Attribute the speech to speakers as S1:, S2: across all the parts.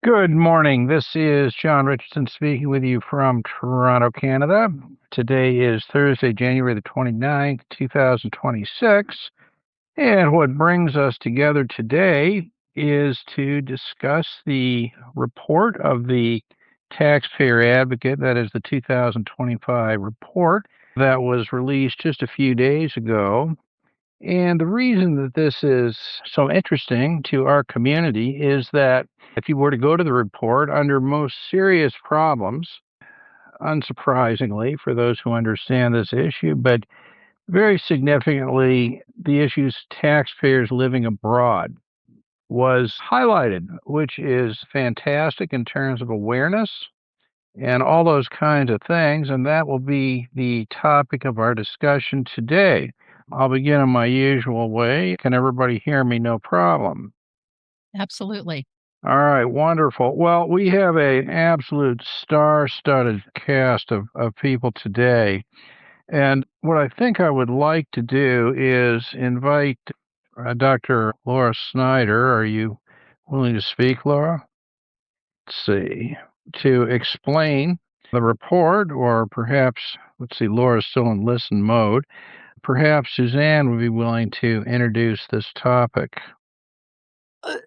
S1: Good morning. This is John Richardson speaking with you from Toronto, Canada. Today is Thursday, January the 29th, 2026. And what brings us together today is to discuss the report of the Taxpayer Advocate, that is the 2025 report that was released just a few days ago. And the reason that this is so interesting to our community is that if you were to go to the report under most serious problems, unsurprisingly for those who understand this issue, but very significantly, the issues taxpayers living abroad was highlighted, which is fantastic in terms of awareness and all those kinds of things. And that will be the topic of our discussion today. I'll begin in my usual way. Can everybody hear me? No problem.
S2: Absolutely.
S1: All right, wonderful. Well, we have an absolute star-studded cast of people today. And what I think I would like to do is invite Dr. Laura Snyder. Are you willing to speak, Laura? Let's see. To explain the report, or perhaps, let's see, Laura's still in listen mode. Perhaps Suzanne would be willing to introduce this topic.
S2: What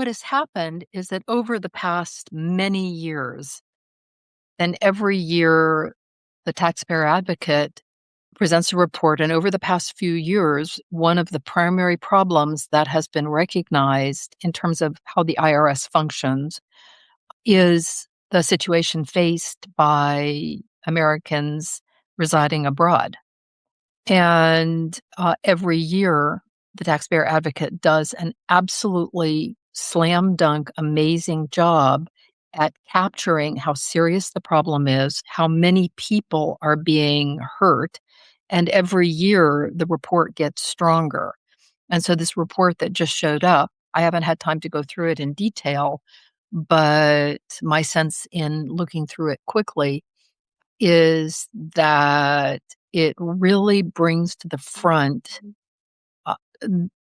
S2: has happened is that over the past many years, and every year, the Taxpayer Advocate presents a report. And over the past few years, one of the primary problems that has been recognized in terms of how the IRS functions is the situation faced by Americans residing abroad. And every year, the Taxpayer Advocate does an absolutely slam dunk, amazing job at capturing how serious the problem is, how many people are being hurt. And every year, the report gets stronger. And so, this report that just showed up, I haven't had time to go through it in detail, but my sense in looking through it quickly is that it really brings to the front uh,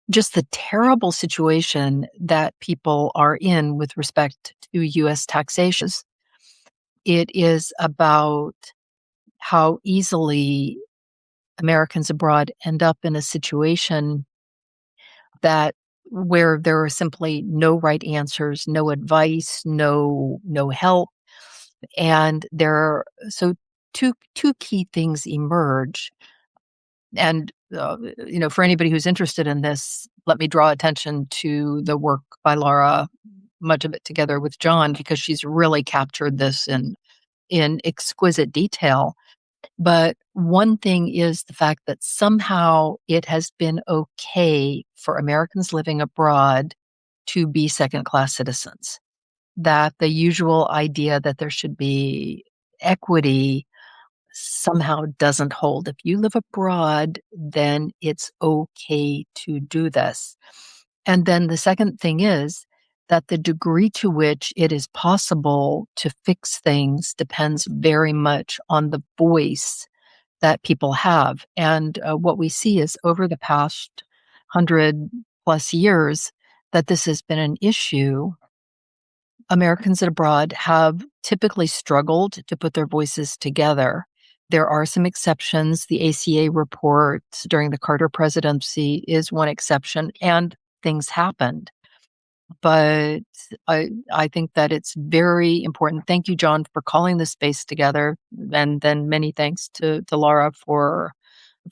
S2: just the terrible situation that people are in with respect to U.S. taxation. It is about how easily Americans abroad end up in a situation that where there are simply no right answers, no advice, no help, and two key things emerge. And, for anybody who's interested in this, let me draw attention to the work by Laura, much of it together with John, because she's really captured this in exquisite detail. But one thing is the fact that somehow it has been okay for Americans living abroad to be second-class citizens. That the usual idea that there should be equity somehow doesn't hold. If you live abroad, then it's okay to do this. And then the second thing is that the degree to which it is possible to fix things depends very much on the voice that people have. And what we see is over the past 100+ years that this has been an issue. Americans abroad have typically struggled to put their voices together. There are some exceptions. The ACA report during the Carter presidency is one exception, and things happened. But I think that it's very important. Thank you, John, for calling this space together, and then many thanks to Laura for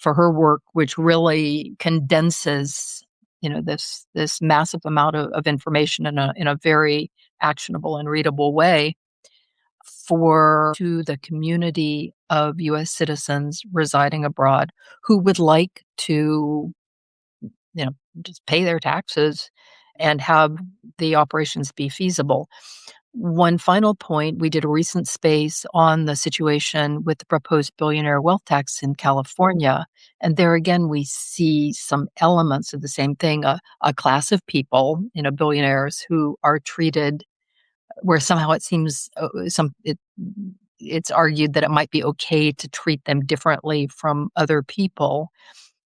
S2: her work, which really condenses this massive amount of information in a very actionable and readable way for to the community of U.S. citizens residing abroad who would like to just pay their taxes and have the operations be feasible. One final point, we did a recent space on the situation with the proposed billionaire wealth tax in California. And there again, we see some elements of the same thing, a class of people, billionaires who are treated where somehow it seems it's argued that it might be okay to treat them differently from other people.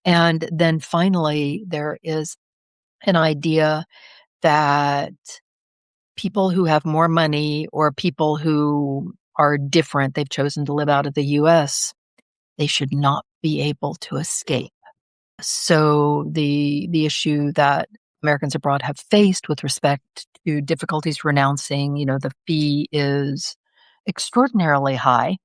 S2: And then finally, there is an idea that people who have more money or people who are different, they've chosen to live out of the US, they should not be able to escape. So the issue that Americans abroad have faced with respect to difficulties renouncing, the fee is extraordinarily high.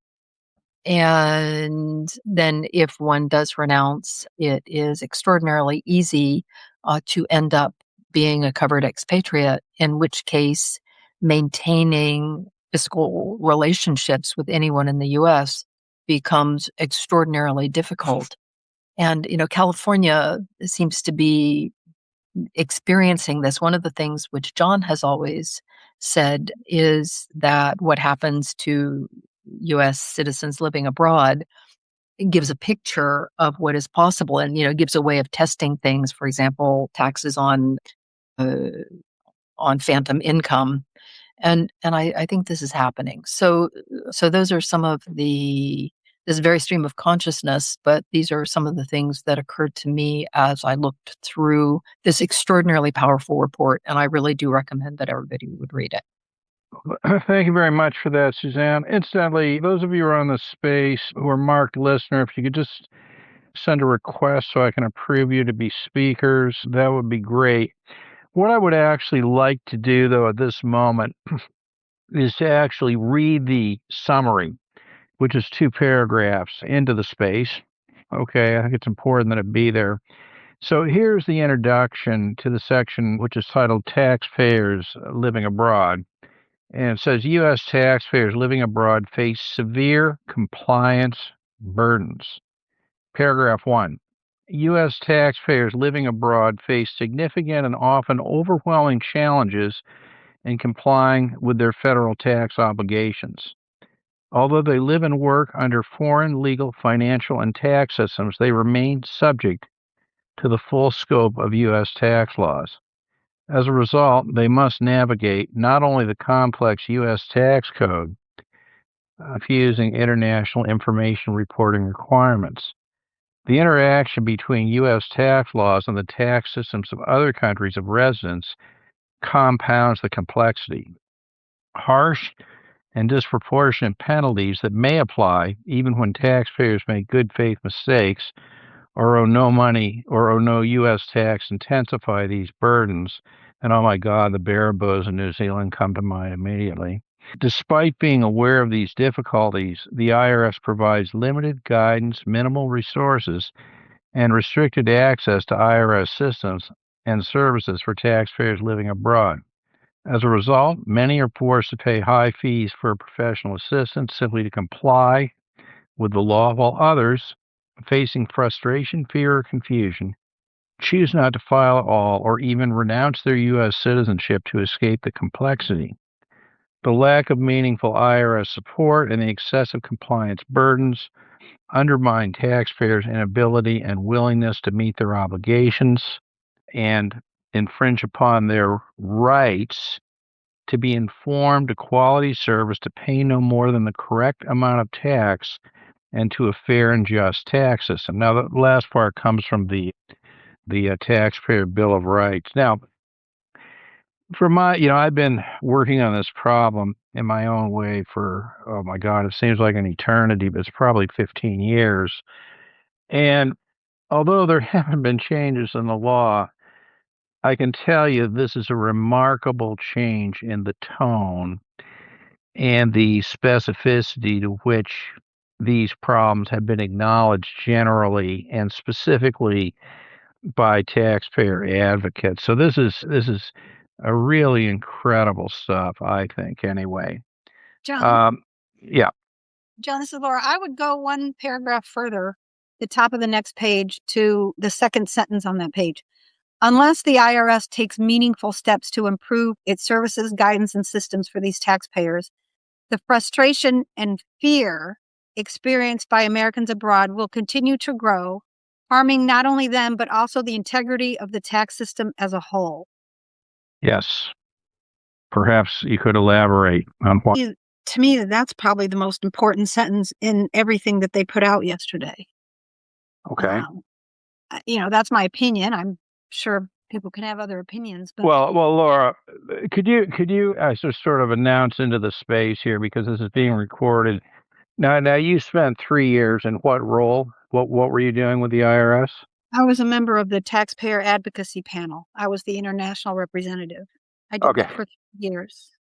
S2: And then if one does renounce, it is extraordinarily easy to end up being a covered expatriate, in which case maintaining fiscal relationships with anyone in the US becomes extraordinarily difficult. And, California seems to be experiencing this. One of the things which John has always said is that what happens to US citizens living abroad gives a picture of what is possible and, gives a way of testing things. For example, taxes uh, on phantom income. And I think this is happening. So those are some of this very stream of consciousness, but these are some of the things that occurred to me as I looked through this extraordinarily powerful report, and I really do recommend that everybody would read it.
S1: Thank you very much for that, Suzanne. Incidentally, those of you who are on the space who are marked listener, if you could just send a request so I can approve you to be speakers, that would be great. What I would actually like to do, though, at this moment is to actually read the summary, which is 2 paragraphs into the space. Okay, I think it's important that it be there. So here's the introduction to the section, which is titled Taxpayers Living Abroad. And it says U.S. taxpayers living abroad face severe compliance burdens. Paragraph 1. U.S. taxpayers living abroad face significant and often overwhelming challenges in complying with their federal tax obligations. Although they live and work under foreign legal, financial, and tax systems, they remain subject to the full scope of U.S. tax laws. As a result, they must navigate not only the complex U.S. tax code, using international information reporting requirements. The interaction between U.S. tax laws and the tax systems of other countries of residence compounds the complexity. Harsh and disproportionate penalties that may apply even when taxpayers make good faith mistakes or owe no money or owe no U.S. tax intensify these burdens. And oh my God, the Barrabows in New Zealand come to mind immediately. Despite being aware of these difficulties, the IRS provides limited guidance, minimal resources, and restricted access to IRS systems and services for taxpayers living abroad. As a result, many are forced to pay high fees for professional assistance simply to comply with the law, while others, facing frustration, fear, or confusion, choose not to file at all or even renounce their U.S. citizenship to escape the complexity. The lack of meaningful IRS support and the excessive compliance burdens undermine taxpayers' inability and willingness to meet their obligations and infringe upon their rights to be informed, to quality service, to pay no more than the correct amount of tax, and to a fair and just tax system. Now, the last part comes from the Taxpayer Bill of Rights. Now, for I've been working on this problem in my own way for, oh my God, it seems like an eternity, but it's probably 15 years. And although there haven't been changes in the law, I can tell you this is a remarkable change in the tone and the specificity to which these problems have been acknowledged generally and specifically by taxpayer advocates. So this is a really incredible stuff, I think, anyway.
S3: John,
S1: Yeah.
S3: John, this is Laura. I would go one paragraph further, the top of the next page to the second sentence on that page. Unless the IRS takes meaningful steps to improve its services, guidance, and systems for these taxpayers, the frustration and fear experienced by Americans abroad will continue to grow, harming not only them, but also the integrity of the tax system as a whole.
S1: Yes. Perhaps you could elaborate on what.
S3: To me, that's probably the most important sentence in everything that they put out yesterday.
S1: Okay.
S3: That's my opinion. I'm sure People can have other opinions, but
S1: Well, Laura, could you just sort of announce into the space here because this is being recorded. Now you spent 3 years in what role? What were you doing with the IRS?
S3: I was a member of the Taxpayer Advocacy Panel. I was the international representative. I did
S1: Okay.
S3: that for 3 years.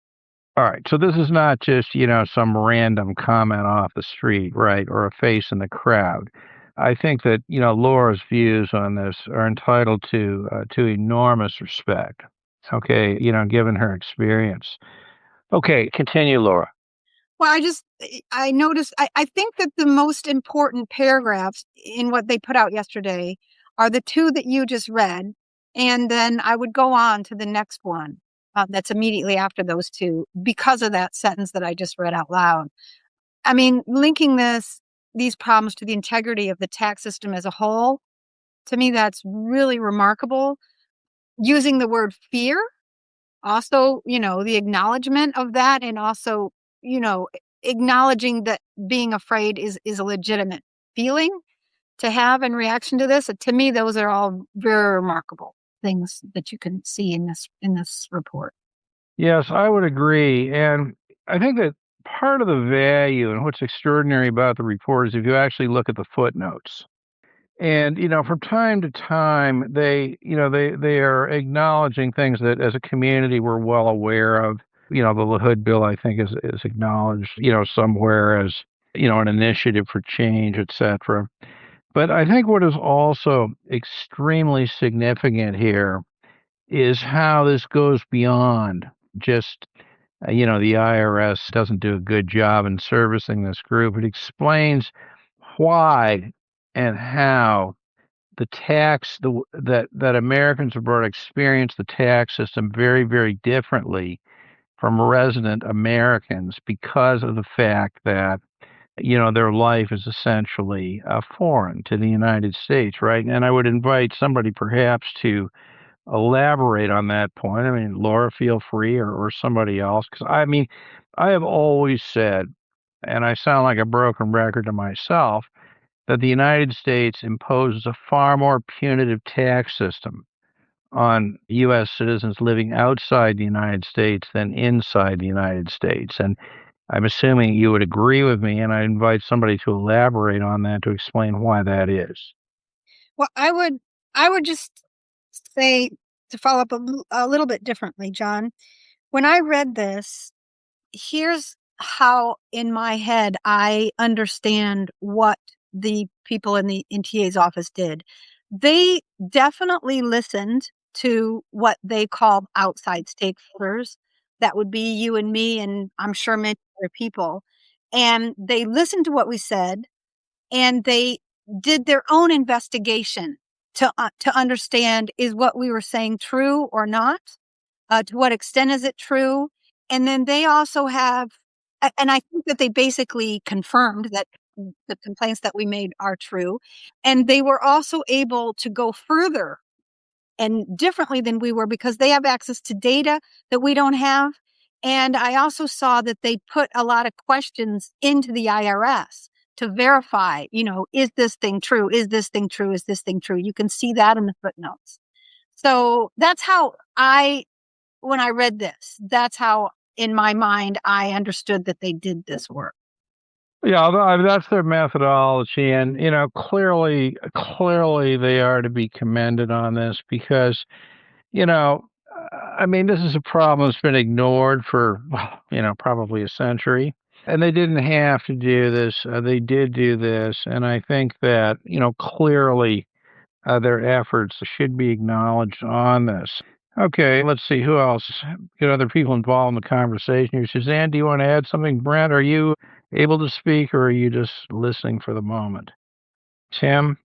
S1: All right. So this is not just, some random comment off the street, right, or a face in the crowd. I think that, Laura's views on this are entitled to enormous respect. Okay, given her experience. Okay, continue, Laura.
S3: Well, I noticed, I think that the most important paragraphs in what they put out yesterday are the two that you just read. And then I would go on to the next one that's immediately after those two because of that sentence that I just read out loud. I mean, linking these problems to the integrity of the tax system as a whole, to me, that's really remarkable. Using the word fear, also, the acknowledgement of that, and also, acknowledging that being afraid is a legitimate feeling to have in reaction to this. To me, those are all very remarkable things that you can see in this report.
S1: Yes, I would agree. And I think that part of the value and what's extraordinary about the report is if you actually look at the footnotes. And, from time to time, they are acknowledging things that as a community we're well aware of. The Hood bill, I think, is acknowledged, somewhere as, an initiative for change, et cetera. But I think what is also extremely significant here is how this goes beyond just, the IRS doesn't do a good job in servicing this group. It explains why and how that Americans abroad experience the tax system very, very differently from resident Americans because of the fact that their life is essentially foreign to the United States, right? And I would invite somebody perhaps to elaborate on that point. I mean, Laura, feel free, or somebody else, because I mean, I have always said, and I sound like a broken record to myself, that the United States imposes a far more punitive tax system on U.S. citizens living outside the United States than inside the United States. And I'm assuming you would agree with me, and I invite somebody to elaborate on that to explain why that is.
S3: Well, I would just say, to follow up a little bit differently, John. When I read this, here's how in my head I understand what the people in the NTA's office did. They definitely listened to what they called outside stakeholders. That would be you and me, and I'm sure many other people. And they listened to what we said, and they did their own investigation to understand, is what we were saying true or not? To what extent is it true? And then they also have, and I think that they basically confirmed that the complaints that we made are true. And they were also able to go further and differently than we were because they have access to data that we don't have. And I also saw that they put a lot of questions into the IRS to verify, is this thing true? Is this thing true? Is this thing true? You can see that in the footnotes. So that's how when I read this, that's how in my mind I understood that they did this work.
S1: Yeah, that's their methodology, and clearly they are to be commended on this because, you know, I mean, this is a problem that's been ignored for, well, probably a century. And they didn't have to do this. They did do this. And I think that, clearly their efforts should be acknowledged on this. Okay, let's see who else. Get other people involved in the conversation here. Suzanne, do you want to add something? Brent, are you able to speak or are you just listening for the moment? Tim?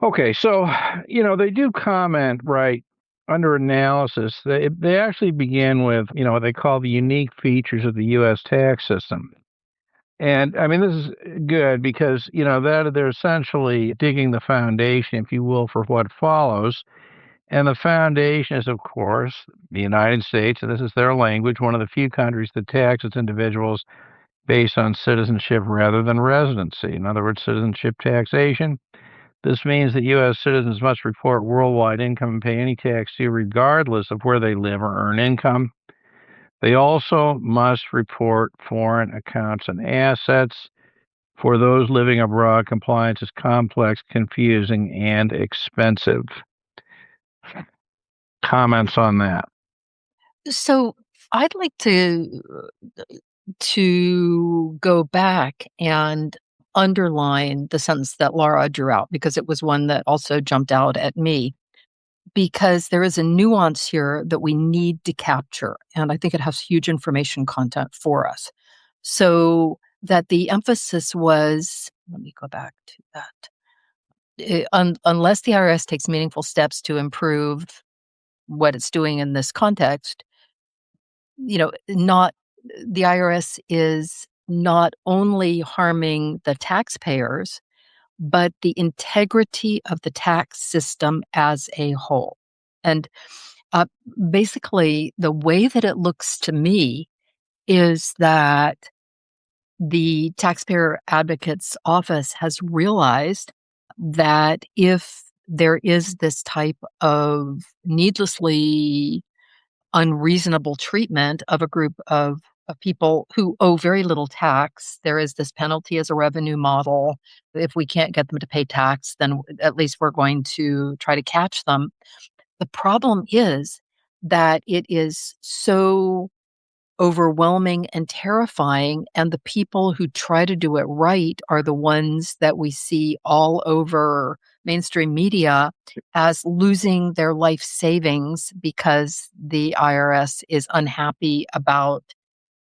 S1: Okay, so, they do comment, right, under analysis. They actually begin with, what they call the unique features of the U.S. tax system. And I mean, this is good because, that they're essentially digging the foundation, if you will, for what follows. And the foundation is, of course, the United States, and this is their language, one of the few countries that taxes individuals based on citizenship rather than residency. In other words, citizenship taxation This means that U.S. citizens must report worldwide income and pay any tax due regardless of where they live or earn income. They also must report foreign accounts and assets. For those living abroad, compliance is complex, confusing, and expensive. Comments on that?
S2: So I'd like to go back and underline the sentence that Laura drew out, because it was one that also jumped out at me, because there is a nuance here that we need to capture, and I think it has huge information content for us. So that the emphasis was, let me go back to that. Unless the IRS takes meaningful steps to improve what it's doing in this context, not the IRS is not only harming the taxpayers, but the integrity of the tax system as a whole. And basically, the way that it looks to me is that the Taxpayer Advocate's office has realized that if there is this type of needlessly unreasonable treatment of a group of people who owe very little tax, there is this penalty as a revenue model. If we can't get them to pay tax, then at least we're going to try to catch them. The problem is that it is so overwhelming and terrifying, and the people who try to do it right are the ones that we see all over mainstream media as losing their life savings because the IRS is unhappy about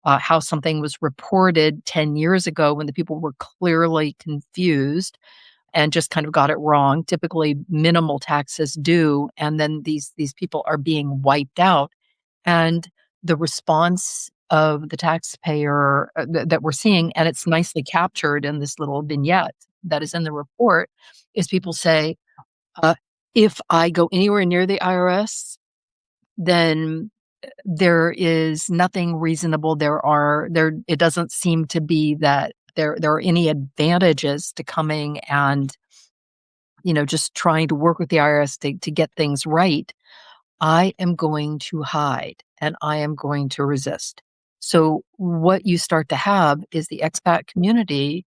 S2: how something was reported 10 years ago when the people were clearly confused and just kind of got it wrong. Typically minimal taxes due, and then these people are being wiped out. And the response of the taxpayer that we're seeing, and it's nicely captured in this little vignette that is in the report, is people say, if I go anywhere near the IRS, then there is nothing reasonable. It doesn't seem to be that there are any advantages to coming and, just trying to work with the IRS to get things right. I am going to hide and I am going to resist. So what you start to have is the expat community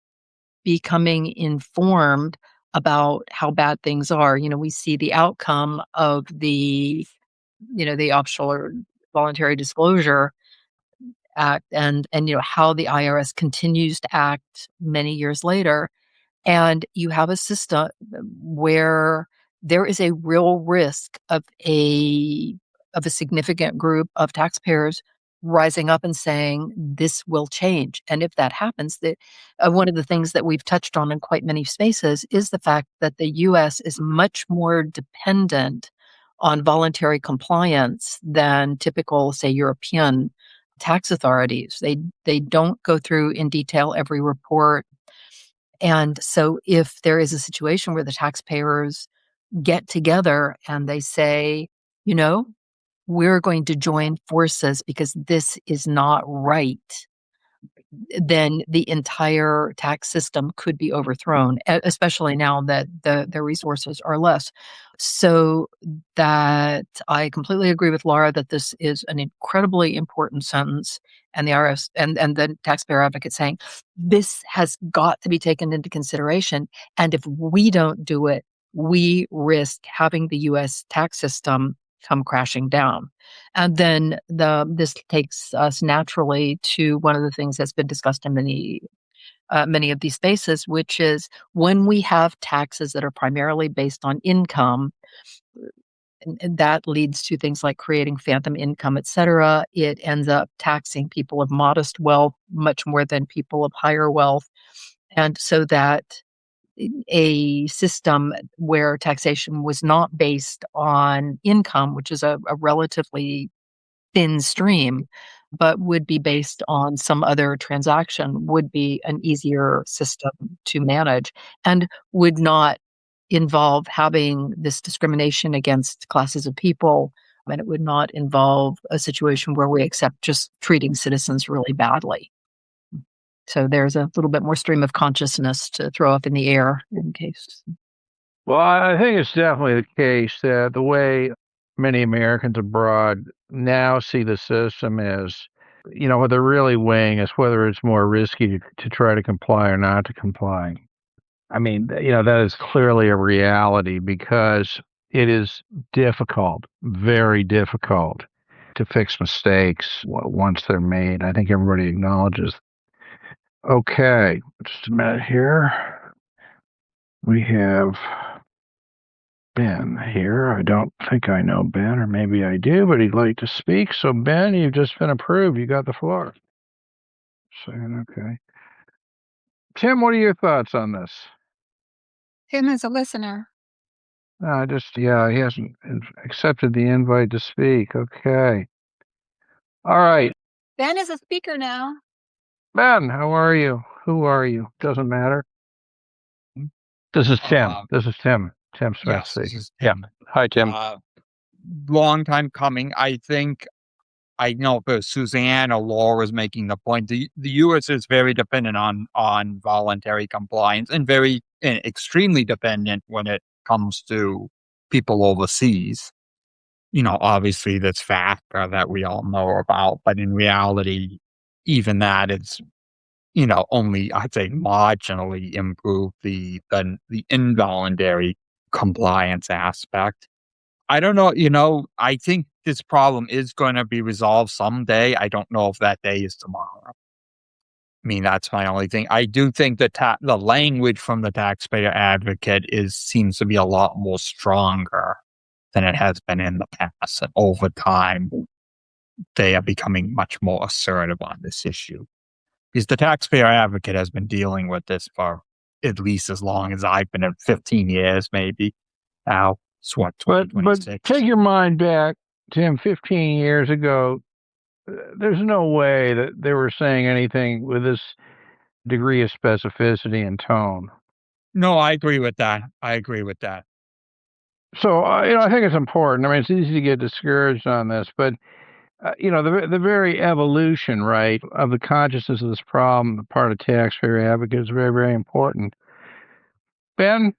S2: becoming informed about how bad things are. We see the outcome of the Offshore Voluntary Disclosure Act, and how the IRS continues to act many years later. And you have a system where there is a real risk of a significant group of taxpayers rising up and saying this will change. And if that happens, that one of the things that we've touched on in quite many spaces is the fact that the U.S. is much more dependent on voluntary compliance than typical, say, European tax authorities. They don't go through in detail every report. And so if there is a situation where the taxpayers get together and they say, we're going to join forces because this is not right, then the entire tax system could be overthrown, especially now that the resources are less. So that I completely agree with Laura that this is an incredibly important sentence, and the IRS and the Taxpayer Advocate saying this has got to be taken into consideration. And if we don't do it, we risk having the U.S. tax system come crashing down. And then this takes us naturally to one of the things that's been discussed in many of these spaces, which is when we have taxes that are primarily based on income, and that leads to things like creating phantom income, et cetera. It ends up taxing people of modest wealth much more than people of higher wealth. And so that a system where taxation was not based on income, which is a relatively thin stream, but would be based on some other transaction, would be an easier system to manage and would not involve having this discrimination against classes of people. And it would not involve a situation where we accept just treating citizens really badly. So there's a little bit more stream of consciousness to throw up in the air in case.
S1: Well, I think it's definitely the case that the way many Americans abroad now see the system is, what they're really weighing is whether it's more risky to try to comply or not to comply. I mean, that is clearly a reality because it is difficult, very difficult to fix mistakes once they're made. I think everybody acknowledges. Okay, just a minute here. We have Ben here. I don't think I know Ben, or maybe I do, but he'd like to speak. So, Ben, you've just been approved. You got the floor. Second, okay. Tim, what are your thoughts on this?
S3: Tim is a listener.
S1: He hasn't accepted the invite to speak. Okay. All right.
S3: Ben is a speaker now.
S1: Ben, how are you? Who are you? Doesn't matter. This is Tim. This is Tim. Tim Smyth
S4: Yes, this
S1: speaking.
S4: is Tim.
S1: Yeah. Hi, Tim.
S4: Long time coming. I know if Suzanne or Laura was making the point, the U.S. is very dependent on voluntary compliance and extremely dependent when it comes to people overseas. Obviously that's FATCA that we all know about, but in reality, even that is, only I'd say marginally improve the involuntary compliance aspect. I don't know, I think this problem is going to be resolved someday. I don't know if that day is tomorrow. I mean, that's my only thing. I do think that the language from the Taxpayer Advocate seems to be a lot more stronger than it has been in the past. And over time, they are becoming much more assertive on this issue. Because the Taxpayer Advocate has been dealing with this for at least as long as I've been, 15 years, maybe. Now, it's what,
S1: But
S4: 2026?
S1: take your mind back, Tim, 15 years ago. There's no way that they were saying anything with this degree of specificity and tone.
S4: No, I agree with that.
S1: So, I think it's important. I mean, it's easy to get discouraged on this, but the very evolution, right, of the consciousness of this problem, the part of taxpayer advocate is very, very important. Ben,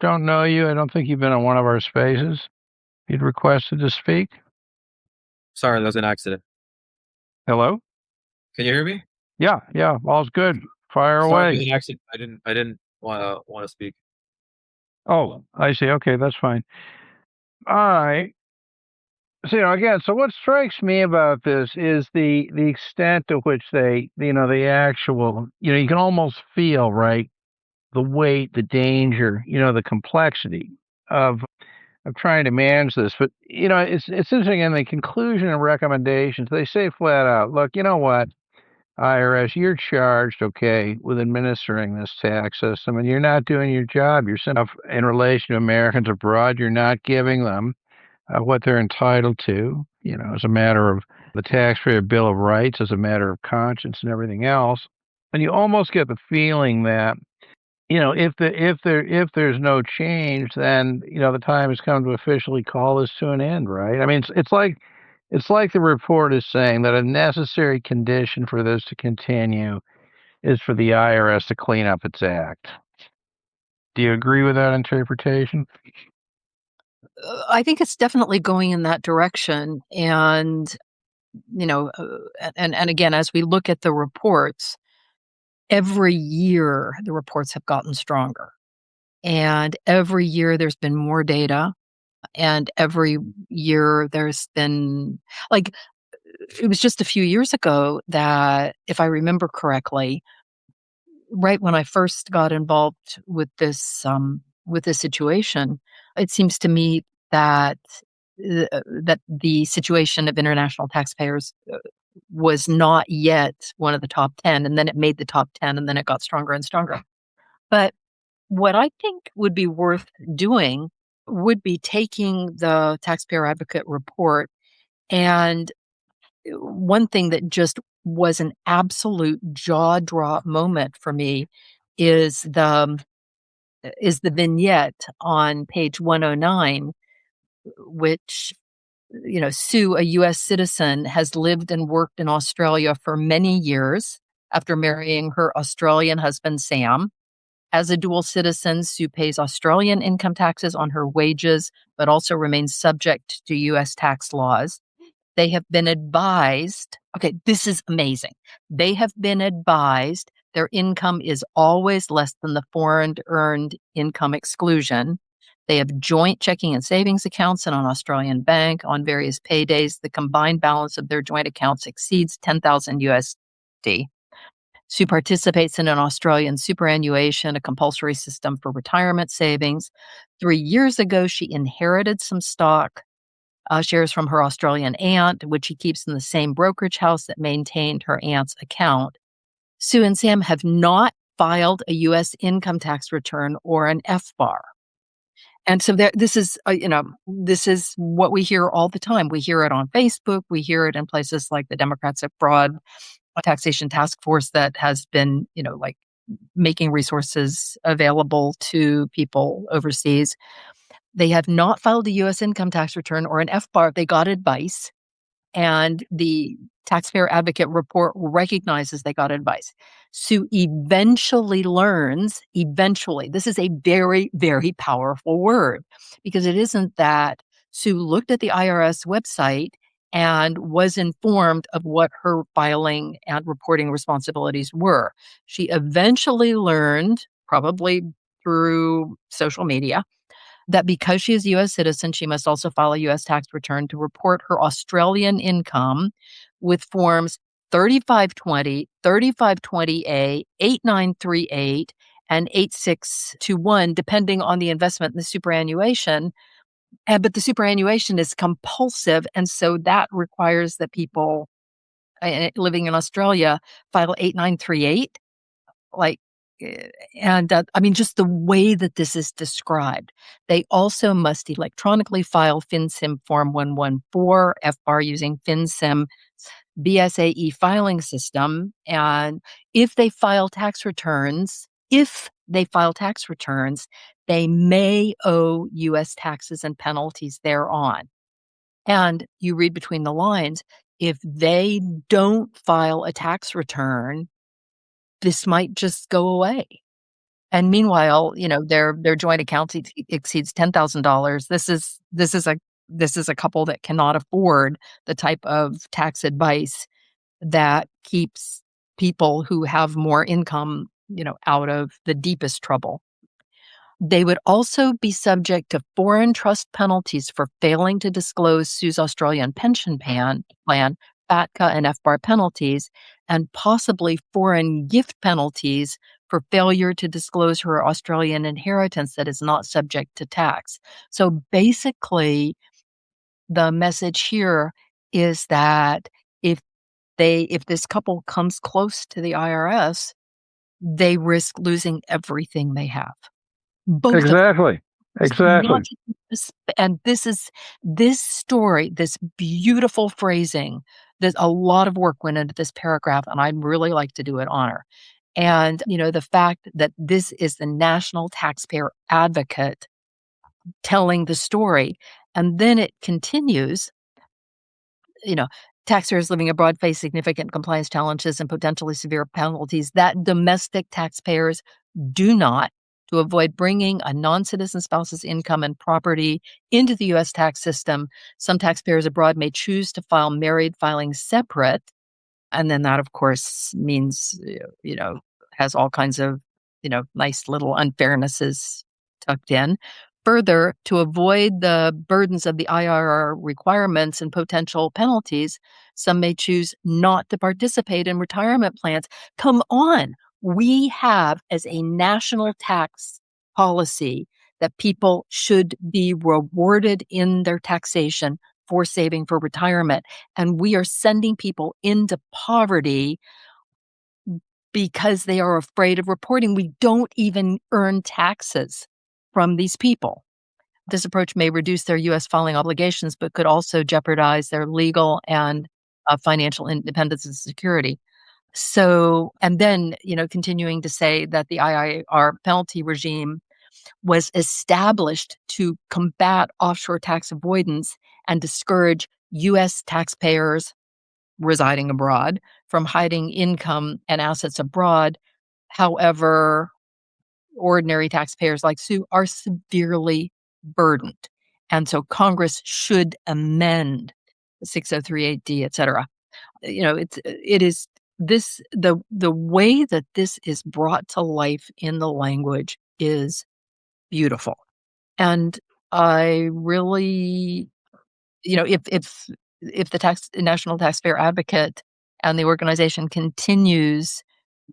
S1: don't know you. I don't think you've been on one of our spaces. You'd requested to speak.
S5: Sorry, that was an accident.
S1: Hello?
S5: Can you hear me?
S1: Yeah, all's good. Fire
S5: Sorry, it was
S1: away.
S5: an accident. I didn't want to speak.
S1: Oh, I see. Okay, that's fine. All right. So, again, so what strikes me about this is the extent to which the actual, you can almost feel, right, the weight, the danger, the complexity of trying to manage this. But, it's interesting in the conclusion and recommendations, they say flat out, look, you know what, IRS, you're charged, okay, with administering this tax system, and you're not doing your job. You're simply, in relation to Americans abroad, you're not giving them what they're entitled to, as a matter of the Taxpayer Bill of Rights, as a matter of conscience and everything else. And you almost get the feeling that, if there's no change, then the time has come to officially call this to an end, right? I mean, it's like the report is saying that a necessary condition for this to continue is for the IRS to clean up its act. Do you agree with that interpretation?
S2: I think it's definitely going in that direction. And, and again, as we look at the reports, every year the reports have gotten stronger. And every year there's been more data. And every year there's been, like, it was just a few years ago that, if I remember correctly, right when I first got involved with this situation, it seems to me that that the situation of international taxpayers was not yet one of the top 10, and then it made the top 10, and then it got stronger and stronger. But what I think would be worth doing would be taking the Taxpayer Advocate report, and one thing that just was an absolute jaw drop moment for me is the vignette on page 109, which, Sue, a U.S. citizen, has lived and worked in Australia for many years after marrying her Australian husband, Sam. As a dual citizen, Sue pays Australian income taxes on her wages, but also remains subject to U.S. tax laws. They have been advised, okay, this is amazing. They have been advised their income is always less than the foreign earned income exclusion. They have joint checking and savings accounts in an Australian bank. On various paydays, the combined balance of their joint accounts exceeds 10,000 USD. Sue participates in an Australian superannuation, a compulsory system for retirement savings. 3 years ago, she inherited some stock shares from her Australian aunt, which she keeps in the same brokerage house that maintained her aunt's account. Sue and Sam have not filed a U.S. income tax return or an FBAR. And so this is, this is what we hear all the time. We hear it on Facebook. We hear it in places like the Democrats at Fraud Taxation Task Force that has been, like making resources available to people overseas. They have not filed a U.S. income tax return or an FBAR. They got advice, and the Taxpayer Advocate report recognizes they got advice. Sue eventually learns, this is a very, very powerful word, because it isn't that Sue looked at the IRS website and was informed of what her filing and reporting responsibilities were. She eventually learned, probably through social media, that because she is a U.S. citizen, she must also file a U.S. tax return to report her Australian income with forms 3520, 3520A, 8938, and 8621, depending on the investment in the superannuation. But the superannuation is compulsive, and so that requires that people living in Australia file 8938. Just the way that this is described. They also must electronically file FinCEN Form 114, FBAR using FinCEN BSAE filing system. And if they file tax returns, they may owe U.S. taxes and penalties thereon. And you read between the lines, if they don't file a tax return, this might just go away. And meanwhile, their joint account exceeds $10,000. This is a couple that cannot afford the type of tax advice that keeps people who have more income, out of the deepest trouble. They would also be subject to foreign trust penalties for failing to disclose Sue's Australian pension plan, FATCA and FBAR penalties, and possibly foreign gift penalties for failure to disclose her Australian inheritance that is not subject to tax. So basically, the message here is that if this couple comes close to the IRS, they risk losing everything they have. Both
S1: Exactly.
S2: And this story, this beautiful phrasing, there's a lot of work went into this paragraph, and I'd really like to do it honor. And, the fact that this is the National Taxpayer Advocate telling the story. And then it continues, taxpayers living abroad face significant compliance challenges and potentially severe penalties that domestic taxpayers do not, to avoid bringing a non-citizen spouse's income and property into the U.S. tax system. Some taxpayers abroad may choose to file married filing separate. And then that, of course, means, has all kinds of, nice little unfairnesses tucked in. Further, to avoid the burdens of the IRR requirements and potential penalties, some may choose not to participate in retirement plans. Come on. We have, as a national tax policy, that people should be rewarded in their taxation for saving for retirement. And we are sending people into poverty because they are afraid of reporting. We don't even earn taxes from these people. This approach may reduce their U.S. filing obligations, but could also jeopardize their legal and financial independence and security. So, and then, continuing to say that the IIR penalty regime was established to combat offshore tax avoidance and discourage U.S. taxpayers residing abroad from hiding income and assets abroad. However, ordinary taxpayers like Sue are severely burdened. And so Congress should amend 6038D, et cetera. It is this the way that this is brought to life in the language is beautiful. And I really, if the National Taxpayer Advocate and the organization continues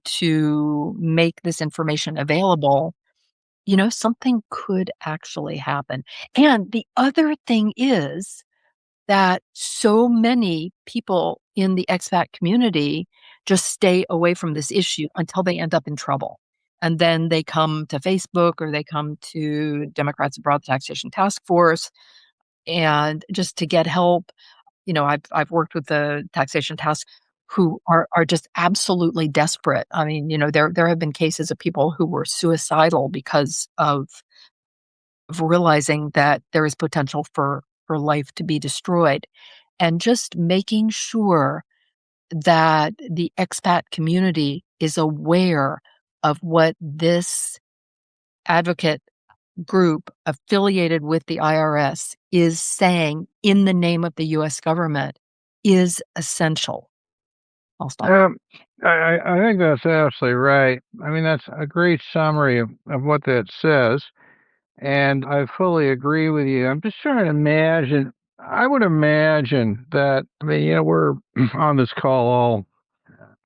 S2: to make this information available, something could actually happen. And the other thing is that so many people in the expat community just stay away from this issue until they end up in trouble. And then they come to Facebook or they come to Democrats Abroad Taxation Task Force and just to get help. I've worked with the taxation task who are just absolutely desperate. I mean, there have been cases of people who were suicidal because of realizing that there is potential for life to be destroyed. And just making sure that the expat community is aware of what this advocate group affiliated with the IRS is saying in the name of the U.S. government is essential. I'll stop.
S1: I think that's absolutely right. I mean, that's a great summary of what that says. And I fully agree with you. I'm just trying to imagine. I would imagine that, I mean, we're on this call all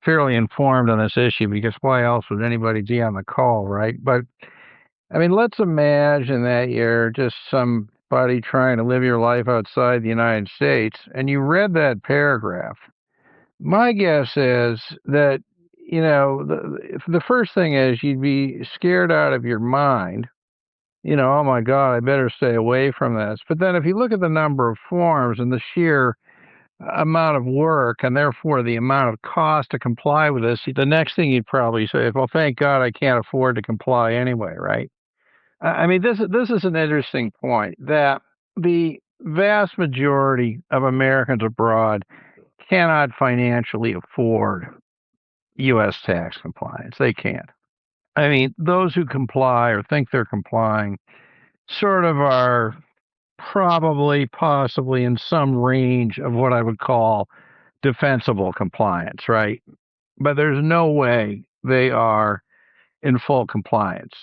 S1: fairly informed on this issue because why else would anybody be on the call, right? But I mean, let's imagine that you're just somebody trying to live your life outside the United States and you read that paragraph. My guess is that, the first thing is you'd be scared out of your mind. Oh my God, I better stay away from this. But then if you look at the number of forms and the sheer amount of work and therefore the amount of cost to comply with this, the next thing you'd probably say is, well, thank God I can't afford to comply anyway, right? I mean, this is an interesting point that the vast majority of Americans abroad cannot financially afford U.S. tax compliance. They can't. I mean, those who comply or think they're complying sort of are probably, possibly in some range of what I would call defensible compliance, right? But there's no way they are in full compliance.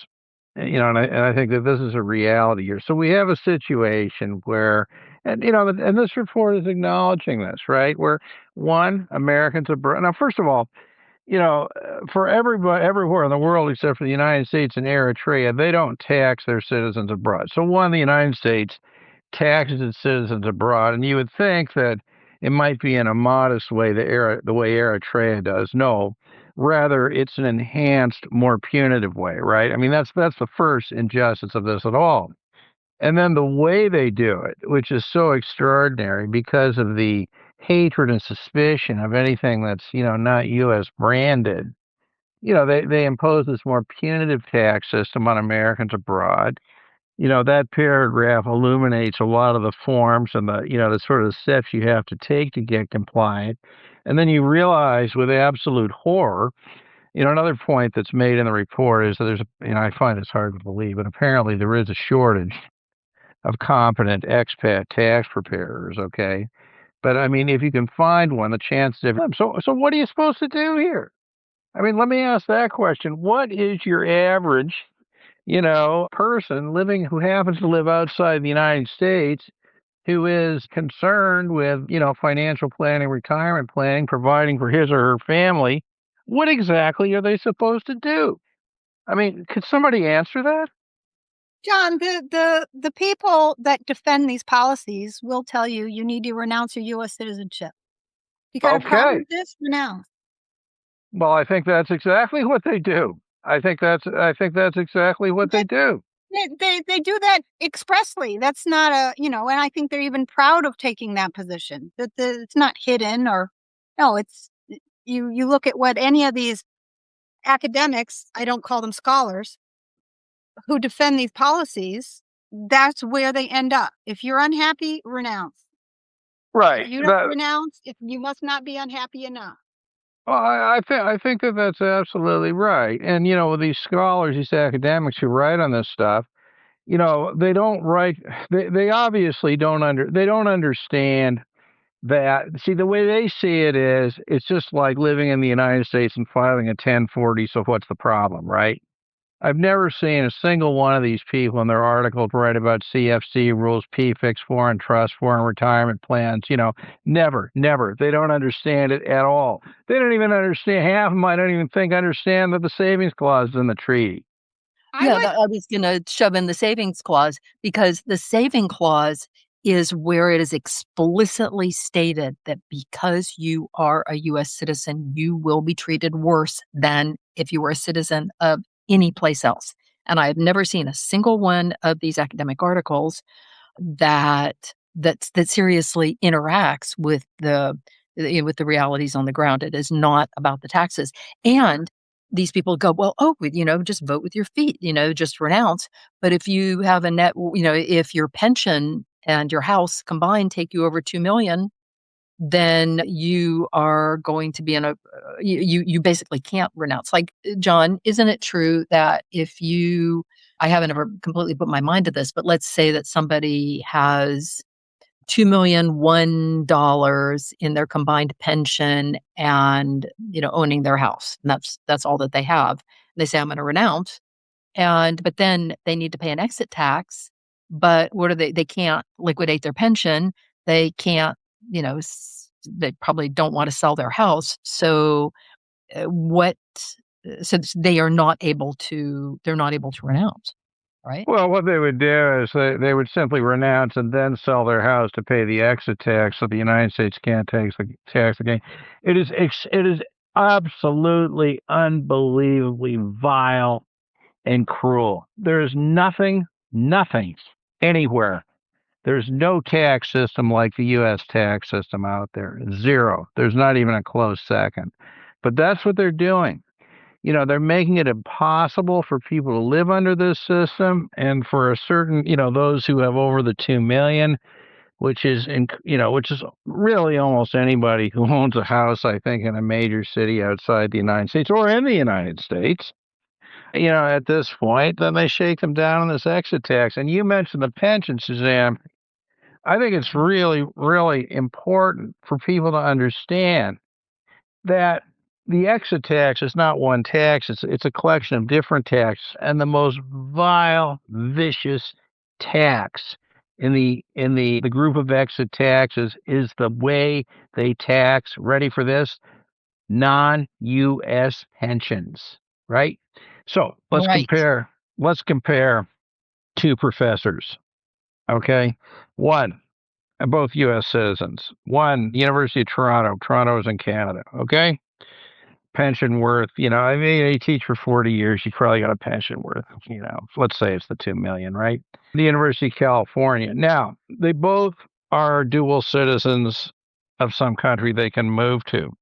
S1: And I think that this is a reality here. So we have a situation where, and this report is acknowledging this, right? Where one, Americans abroad. Now, first of all, for everybody everywhere in the world except for the United States and Eritrea, they don't tax their citizens abroad. So one, the United States taxes its citizens abroad, and you would think that it might be in a modest way the way Eritrea does. No, rather it's an enhanced, more punitive way, right? I mean, that's the first injustice of this at all. And then the way they do it, which is so extraordinary because of the hatred and suspicion of anything that's, not U.S. branded. They impose this more punitive tax system on Americans abroad. That paragraph illuminates a lot of the forms and the sort of steps you have to take to get compliant. And then you realize with absolute horror, another point that's made in the report is that I find this hard to believe, but apparently there is a shortage of competent expat tax preparers, okay? But I mean, if you can find one, the chances of so what are you supposed to do here? I mean, let me ask that question. What is your average, person who happens to live outside the United States who is concerned with, financial planning, retirement planning, providing for his or her family? What exactly are they supposed to do? I mean, could somebody answer that?
S3: John, the people that defend these policies will tell you you need to renounce your U.S. citizenship. You got a problem with this? Renounce.
S1: Well, I think that's exactly what they do. I think that's exactly what they do.
S3: They do that expressly. That's not and I think they're even proud of taking that position. That it's not hidden no, it's you look at what any of these academics, I don't call them scholars, who defend these policies, that's where they end up. If you're unhappy, renounce.
S1: Right.
S3: If you don't renounce, if you must not be unhappy enough.
S1: Well, I think that that's absolutely right. And with these scholars, these academics who write on this stuff, they don't write. They obviously they don't understand that. See, the way they see it is, it's just like living in the United States and filing a 1040. So what's the problem, right? I've never seen a single one of these people in their articles write about CFC rules, PFIX, foreign trust, foreign retirement plans. Never, never. They don't understand it at all. They don't even understand. Half of them I don't even think understand that the savings clause is in the treaty.
S2: Yeah, I was going to shove in the savings clause, because the saving clause is where it is explicitly stated that because you are a U.S. citizen, you will be treated worse than if you were a citizen of any place else. And I've never seen a single one of these academic articles that seriously interacts with the realities on the ground. It is not about the taxes. And these people go, well, just vote with your feet, just renounce. But if you have a net, if your pension and your house combined take you over 2 million, then you are going to be in a, you basically can't renounce. Like, John, isn't it true that I haven't ever completely put my mind to this, but let's say that somebody has $2,001 in their combined pension and, owning their house. And that's all that they have. And they say, I'm going to renounce. But then they need to pay an exit tax. But what are they can't liquidate their pension. They can't, they probably don't want to sell their house. So they're not able to renounce. Right.
S1: Well, what they would do is they would simply renounce and then sell their house to pay the exit tax, so the United States can't tax the gain. It is absolutely unbelievably vile and cruel. There is nothing anywhere. There's no tax system like the U.S. tax system out there. Zero. There's not even a close second. But that's what they're doing. They're making it impossible for people to live under this system, and for a certain, those who have over the 2 million, which is really almost anybody who owns a house, I think, in a major city outside the United States or in the United States. At this point, then they shake them down on this exit tax. And you mentioned the pension, Suzanne. I think it's really, really important for people to understand that the exit tax is not one tax. It's a collection of different taxes, and the most vile, vicious tax in the group of exit taxes is the way they tax. Ready for this? Non-U.S. pensions, right? So let's
S2: Right.
S1: compare. Let's compare two professors. Okay, one, both U.S. citizens. One, University of Toronto. Toronto is in Canada. Okay, pension worth. I mean, you teach for 40 years, you probably got a pension worth. Let's say it's the 2 million, right? The University of California. Now, they both are dual citizens of some country they can move to.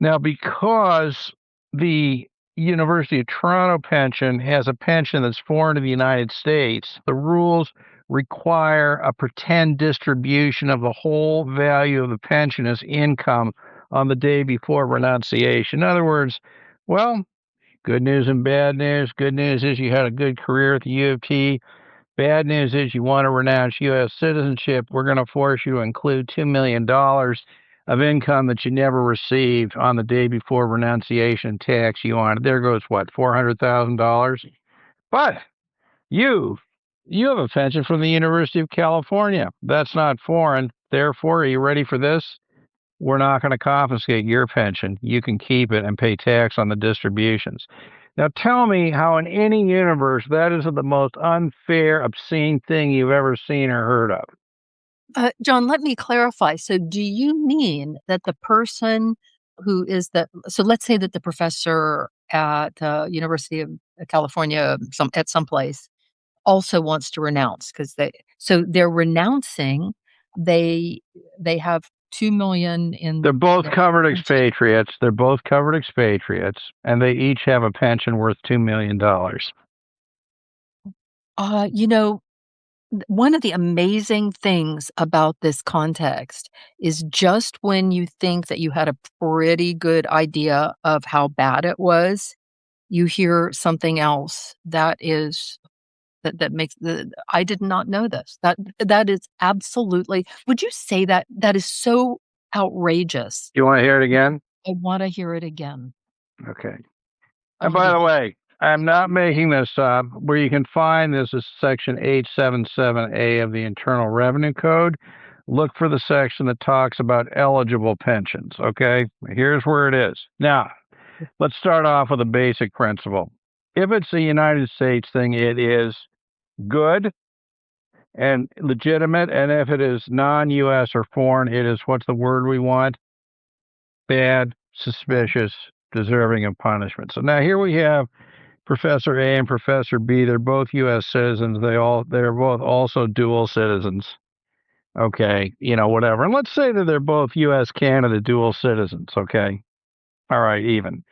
S1: Now, because the University of Toronto pension has a pension that's foreign to the United States, the rules require a pretend distribution of the whole value of the pension as income on the day before renunciation. In other words, well, good news and bad news. Good news is you had a good career at the U of T. Bad news is you want to renounce U.S. citizenship. We're going to force you to include $2 million of income that you never received on the day before renunciation tax you on. There goes what, $400,000? But you have a pension from the University of California. That's not foreign. Therefore, are you ready for this? We're not going to confiscate your pension. You can keep it and pay tax on the distributions. Now tell me how in any universe that is the most unfair, obscene thing you've ever seen or heard of.
S2: John, let me clarify. So do you mean that the person who is so let's say that the professor at University of California, at some place, also wants to renounce, because they're renouncing. They have 2 million in.
S1: They're both covered expatriates. And they each have a pension worth $2 million.
S2: one of the amazing things about this context is just when you think that you had a pretty good idea of how bad it was, you hear something else that makes I did not know this. That is absolutely, would you say that is so outrageous?
S1: You want to hear it again?
S2: I wanna hear it again.
S1: Okay.
S2: I
S1: And
S2: wanna
S1: by
S2: be
S1: the way, I'm not making this up. Where you can find this is Section 877A of the Internal Revenue Code. Look for the section that talks about eligible pensions. Okay. Here's where it is. Now, let's start off with a basic principle. If it's a United States thing, it is good and legitimate. And if it is non US or foreign, it is what's the word we want? Bad, suspicious, deserving of punishment. So now here we have Professor A and Professor B. They're both U.S. citizens. They're both also dual citizens. Okay, whatever. And let's say that they're both U.S. Canada dual citizens. Okay, all right, even.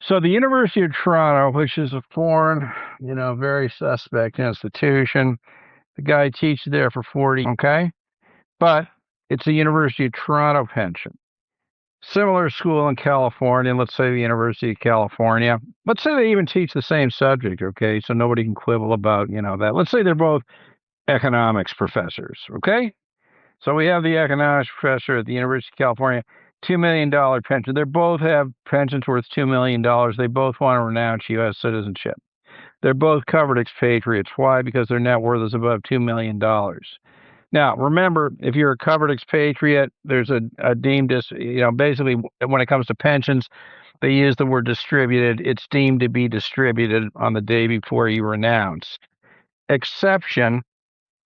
S1: So the University of Toronto, which is a foreign, very suspect institution, the guy teaches there for 40. Okay, but it's a University of Toronto pension. Similar school in California, let's say the University of California. Let's say they even teach the same subject, okay? So nobody can quibble about, that. Let's say they're both economics professors, okay? So we have the economics professor at the University of California, $2 million pension. They both have pensions worth $2 million. They both want to renounce U.S. citizenship. They're both covered expatriates. Why? Because their net worth is above $2 million. Now, remember, if you're a covered expatriate, there's a deemed, basically when it comes to pensions, they use the word distributed. It's deemed to be distributed on the day before you renounce. Exception,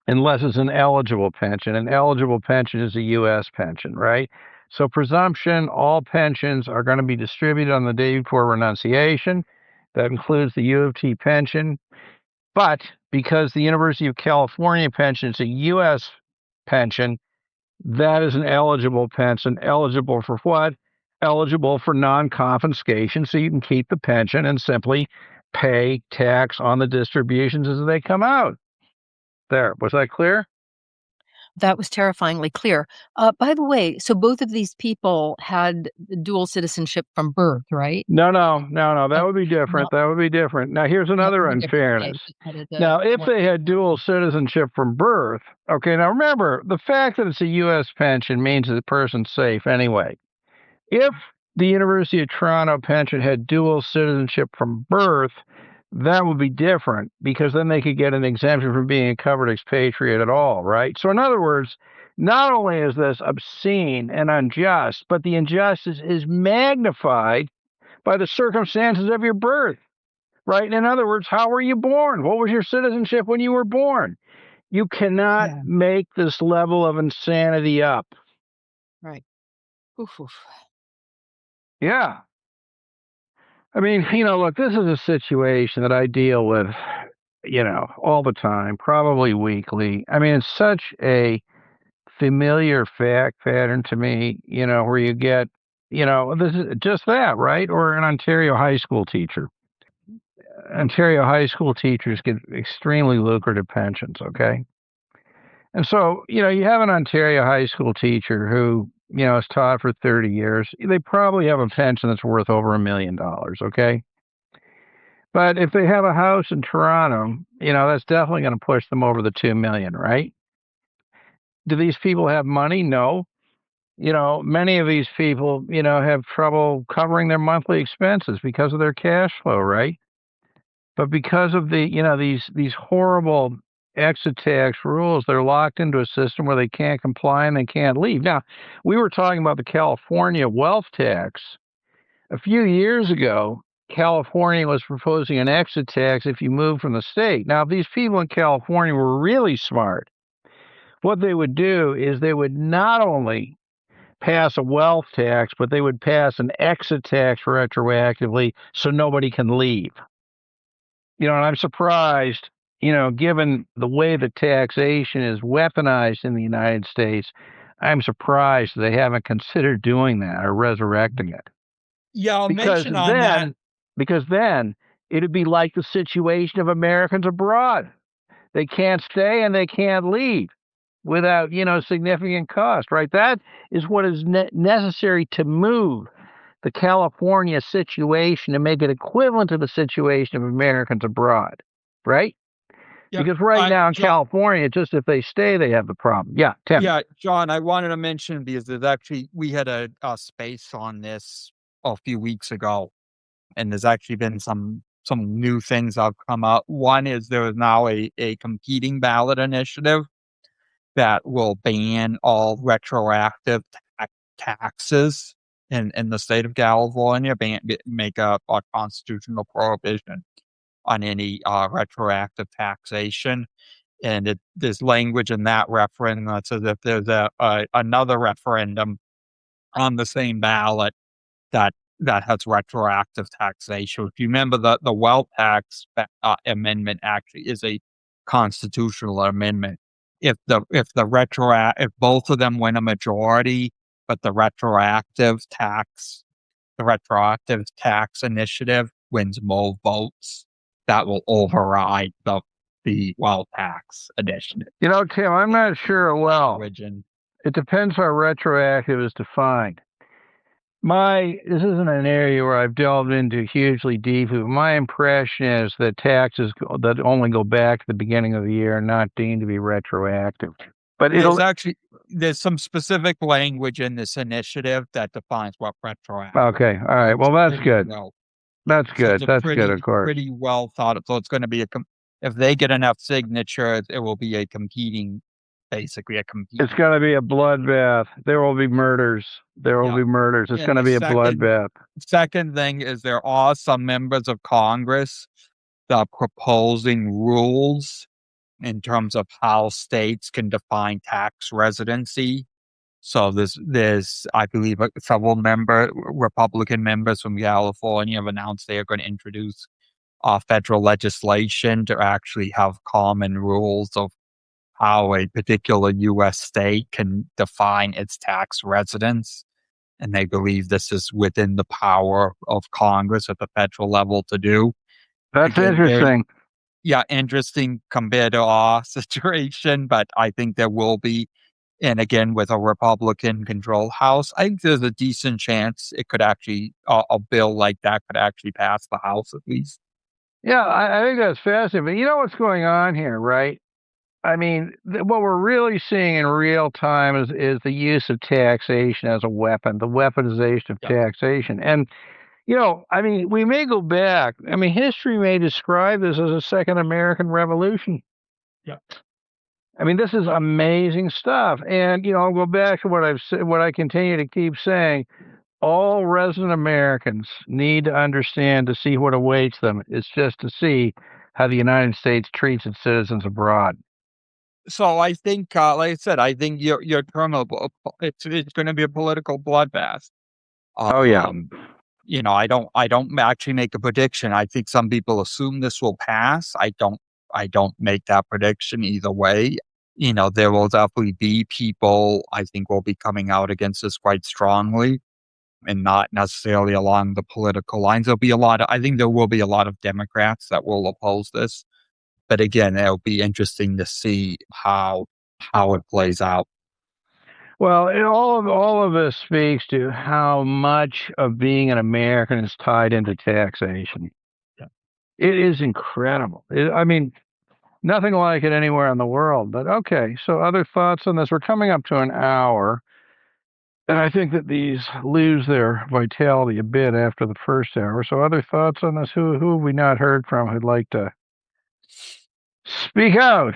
S1: unless it's an eligible pension. An eligible pension is a U.S. pension, right? So presumption, all pensions are going to be distributed on the day before renunciation. That includes the U of T pension. But because the University of California pension is a U.S. pension, that is an eligible pension. Eligible for what? Eligible for non-confiscation, so you can keep the pension and simply pay tax on the distributions as they come out. There. Was that clear?
S2: That was terrifyingly clear. By the way, so both of these people had dual citizenship from birth, right?
S1: No. That would be different.
S2: No,
S1: That would be different. Now, here's another
S2: that would be different. Okay,
S1: unfairness.
S2: just wanted to
S1: Now, if
S2: want
S1: they had dual citizenship from birth, okay, now remember, the fact that it's a U.S. pension means that the person's safe anyway. If the University of Toronto pension had dual citizenship from birth, that would be different because then they could get an exemption from being a covered expatriate at all, right? So, in other words, not only is this obscene and unjust, but the injustice is magnified by the circumstances of your birth, right? In other words, how were you born? What was your citizenship when you were born? You cannot make this level of insanity up.
S2: right. Oof, oof.
S1: Yeah. I mean, look, this is a situation that I deal with, all the time, probably weekly. I mean, it's such a familiar fact pattern to me, where you get, this is just that, right? Or an Ontario high school teacher. Ontario high school teachers get extremely lucrative pensions, okay? And so, you have an Ontario high school teacher who, has taught for 30 years. They probably have a pension that's worth over $1 million, okay? But if they have a house in Toronto, that's definitely going to push them over the 2 million, right? Do these people have money? No. Many of these people, have trouble covering their monthly expenses because of their cash flow, right? But because of the, these horrible exit tax rules, they're locked into a system where they can't comply and they can't leave. Now, we were talking about the California wealth tax. A few years ago, California was proposing an exit tax if you move from the state. Now, if these people in California were really smart, what they would do is they would not only pass a wealth tax, but they would pass an exit tax retroactively so nobody can leave. And I'm surprised, given the way the taxation is weaponized in the United States, I'm surprised they haven't considered doing that or resurrecting it.
S4: Yeah, I'll
S1: Because
S4: mention on that.
S1: then it'd be like the situation of Americans abroad. They can't stay and they can't leave without, significant cost, right? That is what is necessary to move the California situation and make it equivalent to the situation of Americans abroad, right?
S4: Yeah,
S1: Because right now in
S4: John,
S1: California, just if they stay, they have the problem. Yeah, Tim.
S4: yeah, John, I wanted to mention because we had a space on this a few weeks ago, and there's actually been some new things that have come out. One is there is now a competing ballot initiative that will ban all retroactive taxes in the state of California, make a constitutional prohibition on any retroactive taxation. And there's language in that referendum that says if there's another referendum on the same ballot that has retroactive taxation. If you remember, the wealth tax amendment actually is a constitutional amendment. If both of them win a majority, but the retroactive tax initiative wins more votes, that will override the wealth tax initiative.
S1: Tim, I'm not sure. Well,
S4: Origin.
S1: it depends how retroactive is defined. This isn't an area where I've delved into hugely deeply, but my impression is that taxes that only go back to the beginning of the year are not deemed to be retroactive. But
S4: there's some specific language in this initiative that defines what retroactive.
S1: Okay, all right. Well, that's good. That's good.
S4: So
S1: That's good, of course.
S4: Pretty well thought of. So it's going to be if they get enough signatures, it will be basically a competing.
S1: It's going to be a bloodbath. There will be murders. There will be murders. It's going to be a bloodbath.
S4: Second thing is there are some members of Congress that are proposing rules in terms of how states can define tax residency. So there's I believe several Republican members from California have announced they are going to introduce federal legislation to actually have common rules of how a particular U.S. state can define its tax residence. And they believe this is within the power of Congress at the federal level to do.
S1: That's interesting.
S4: Interesting compared to our situation, but I think there will be. And again, with a Republican-controlled House, I think there's a decent chance it could actually, a bill like that could actually pass the House at least.
S1: Yeah, I think that's fascinating. But you know what's going on here, right? I mean, what we're really seeing in real time is the use of taxation as a weapon, the weaponization of taxation. And, we may go back. History may describe this as a second American Revolution.
S4: Yeah.
S1: This is amazing stuff. And, I'll go back to what I've said, what I continue to keep saying. All resident Americans need to understand to see what awaits them. It's just to see how the United States treats its citizens abroad.
S4: So I think, like I said, I think your term it's going to be a political bloodbath. I don't actually make a prediction. I think some people assume this will pass. I don't make that prediction either way. There will definitely be people I think will be coming out against this quite strongly, and not necessarily along the political lines. I think there will be a lot of Democrats that will oppose this. But again, it'll be interesting to see how it plays out.
S1: Well, all of this speaks to how much of being an American is tied into taxation.
S4: Yeah.
S1: It is incredible. Nothing like it anywhere in the world. But okay, so other thoughts on this? We're coming up to an hour, and I think that these lose their vitality a bit after the first hour. So other thoughts on this? Who have we not heard from who'd like to speak out?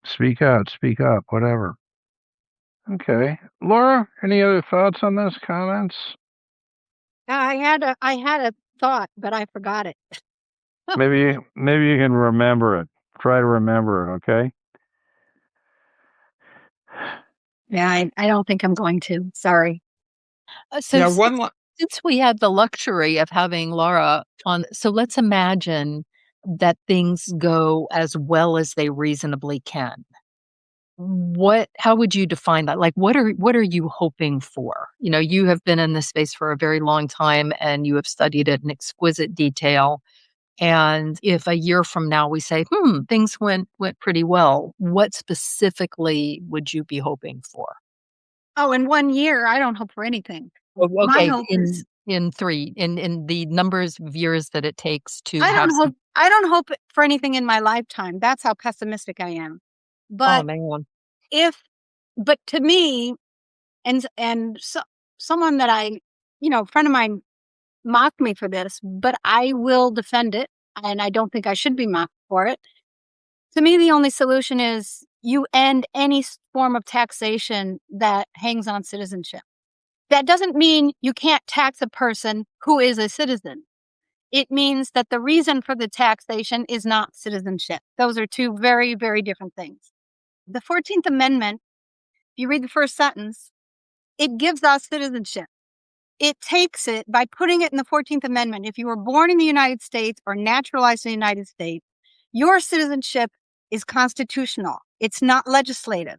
S1: Speak out, speak up, whatever. Okay. Laura, any other thoughts on this? Comments?
S3: I had a thought, but I forgot it.
S1: Maybe you can remember it. Try to remember it, okay?
S3: Yeah, I don't think I'm going to. Sorry.
S2: Since we had the luxury of having Laura on, so let's imagine that things go as well as they reasonably can. How would you define that? Like, what are you hoping for? You have been in this space for a very long time and you have studied it in exquisite detail. And if a year from now we say, things went pretty well, what specifically would you be hoping for?
S3: Oh, in 1 year, I don't hope for anything. My
S2: Okay,
S3: hope is
S2: in the numbers of years that it takes to
S3: I
S2: have
S3: don't hope for anything in my lifetime. That's how pessimistic I am.
S2: oh
S3: But
S2: man.
S3: but to me, and someone that a friend of mine mocked me for this, but I will defend it, and I don't think I should be mocked for it. To me, the only solution is you end any form of taxation that hangs on citizenship. That doesn't mean you can't tax a person who is a citizen. It means that the reason for the taxation is not citizenship. Those are two very, very different things. The 14th Amendment, if you read the first sentence, it gives us citizenship. It takes it by putting it in the 14th Amendment. If you were born in the United States or naturalized in the United States, your citizenship is constitutional. It's not legislative.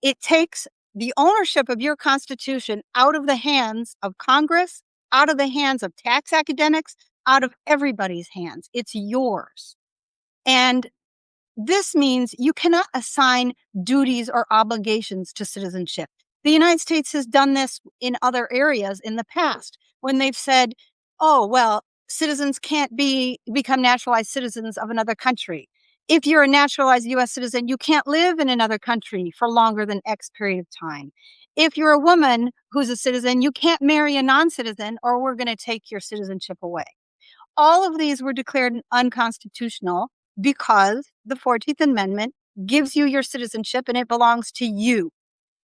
S3: It takes the ownership of your Constitution out of the hands of Congress, out of the hands of tax academics, out of everybody's hands. It's yours. And this means you cannot assign duties or obligations to citizenship. The United States has done this in other areas in the past when they've said, oh, well, citizens can't become naturalized citizens of another country. If you're a naturalized U.S. citizen, you can't live in another country for longer than X period of time. If you're a woman who's a citizen, you can't marry a non-citizen or we're going to take your citizenship away. All of these were declared unconstitutional because the 14th Amendment gives you your citizenship and it belongs to you.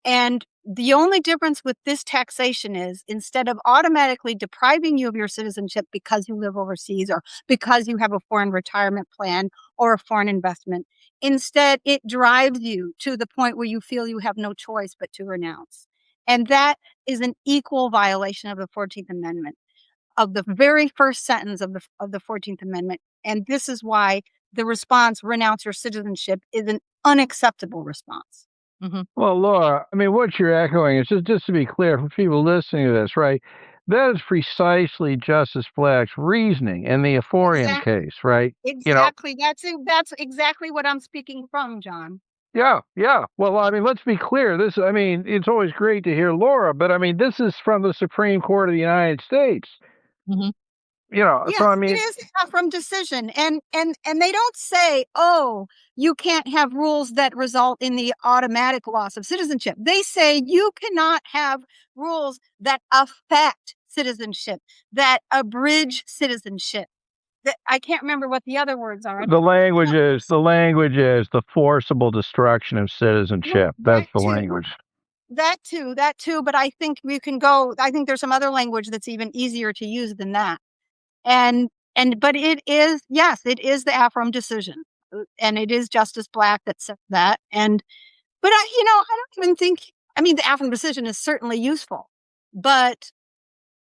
S3: And the only difference with this taxation is instead of automatically depriving you of your citizenship because you live overseas or because you have a foreign retirement plan or a foreign investment, instead it drives you to the point where you feel you have no choice but to renounce. And that is an equal violation of the 14th Amendment, of the very first sentence of the 14th Amendment. And this is why the response, renounce your citizenship, is an unacceptable response.
S2: Mm-hmm.
S1: Well, Laura, I mean, what you're echoing is just to be clear for people listening to this, right? That is precisely Justice Black's reasoning in the Ephorium case, right?
S3: Exactly. That's exactly what I'm speaking from, John.
S1: Yeah. Well, I mean, let's be clear. It's always great to hear Laura, but I mean, this is from the Supreme Court of the United States.
S2: Mm-hmm.
S3: Yes,
S1: so I mean,
S3: it is from decision, and they don't say, oh, you can't have rules that result in the automatic loss of citizenship. They say you cannot have rules that affect citizenship, that abridge citizenship. I can't remember what the other words are.
S1: the language is the forcible destruction of citizenship. That's the language.
S3: That too. But I think we can go. I think there's some other language that's even easier to use than that. But it is, yes, it is the Afram decision, and it is Justice Black that said that. But I don't even think. I mean, the Afram decision is certainly useful, but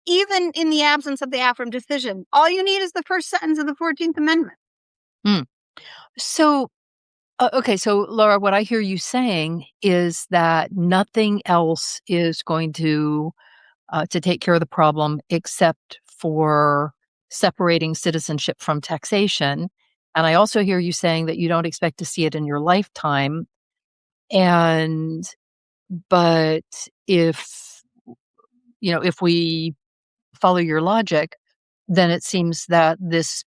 S3: even in the absence of the Afram decision, all you need is the first sentence of the 14th Amendment.
S2: So, okay, so Laura, what I hear you saying is that nothing else is going to take care of the problem except for separating citizenship from taxation. And I also hear you saying that you don't expect to see it in your lifetime. But if we follow your logic, then it seems that this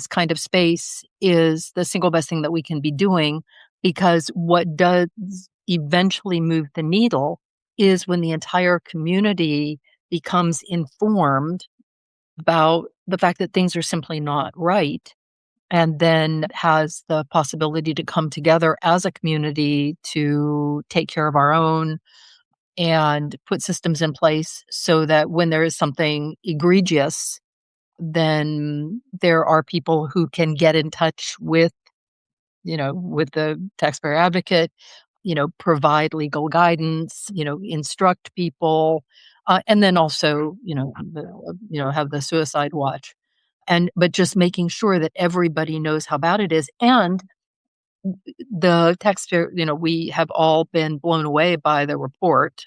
S2: kind of space is the single best thing that we can be doing, because what does eventually move the needle is when the entire community becomes informed about the fact that things are simply not right, and then has the possibility to come together as a community to take care of our own and put systems in place so that when there is something egregious, then there are people who can get in touch with the Taxpayer Advocate, provide legal guidance, instruct people, and then also, have the suicide watch. But just making sure that everybody knows how bad it is. And the taxpayer, we have all been blown away by the report.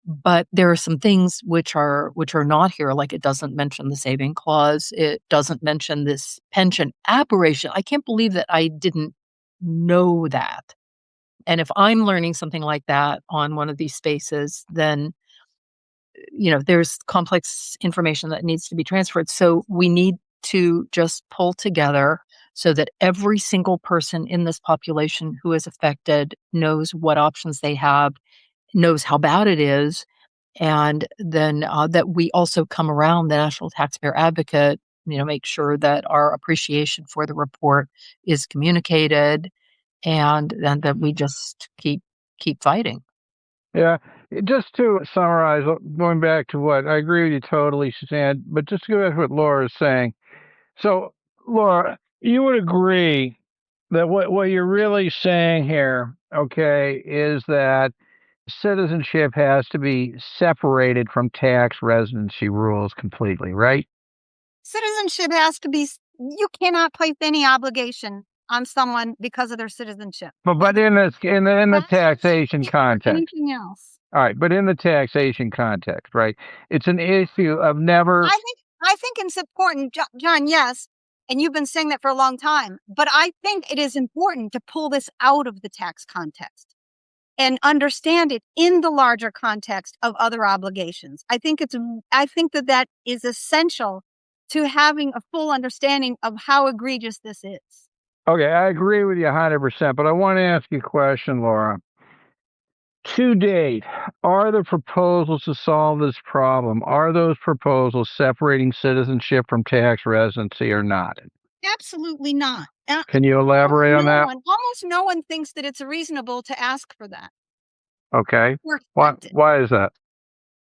S2: But there are some things which are not here, like it doesn't mention the saving clause. It doesn't mention this pension aberration. I can't believe that I didn't know that. And if I'm learning something like that on one of these spaces, then there's complex information that needs to be transferred. So we need to just pull together so that every single person in this population who is affected knows what options they have, knows how bad it is, and then that we also come around the National Taxpayer Advocate, make sure that our appreciation for the report is communicated, and then that we just keep fighting.
S1: Yeah. Just to summarize, going back to what I agree with you totally, Suzanne, but just to go back to what Laura is saying. So, Laura, you would agree that what you're really saying here, okay, is that citizenship has to be separated from tax residency rules completely, right?
S3: Citizenship has to be, you cannot place any obligation on someone because of their citizenship.
S1: But in the taxation context.
S3: Anything else.
S1: All right, but in the taxation context, right? It's an issue of never.
S3: I think it's important, John, yes, and you've been saying that for a long time, but I think it is important to pull this out of the tax context and understand it in the larger context of other obligations. I think that is essential to having a full understanding of how egregious this is.
S1: Okay, I agree with you 100%, but I want to ask you a question, Laura. To date, are the proposals to solve this problem, are those proposals separating citizenship from tax residency or not?
S3: Absolutely not.
S1: Can you elaborate on that?
S3: Almost no one thinks that it's reasonable to ask for that.
S1: Okay. Why is that?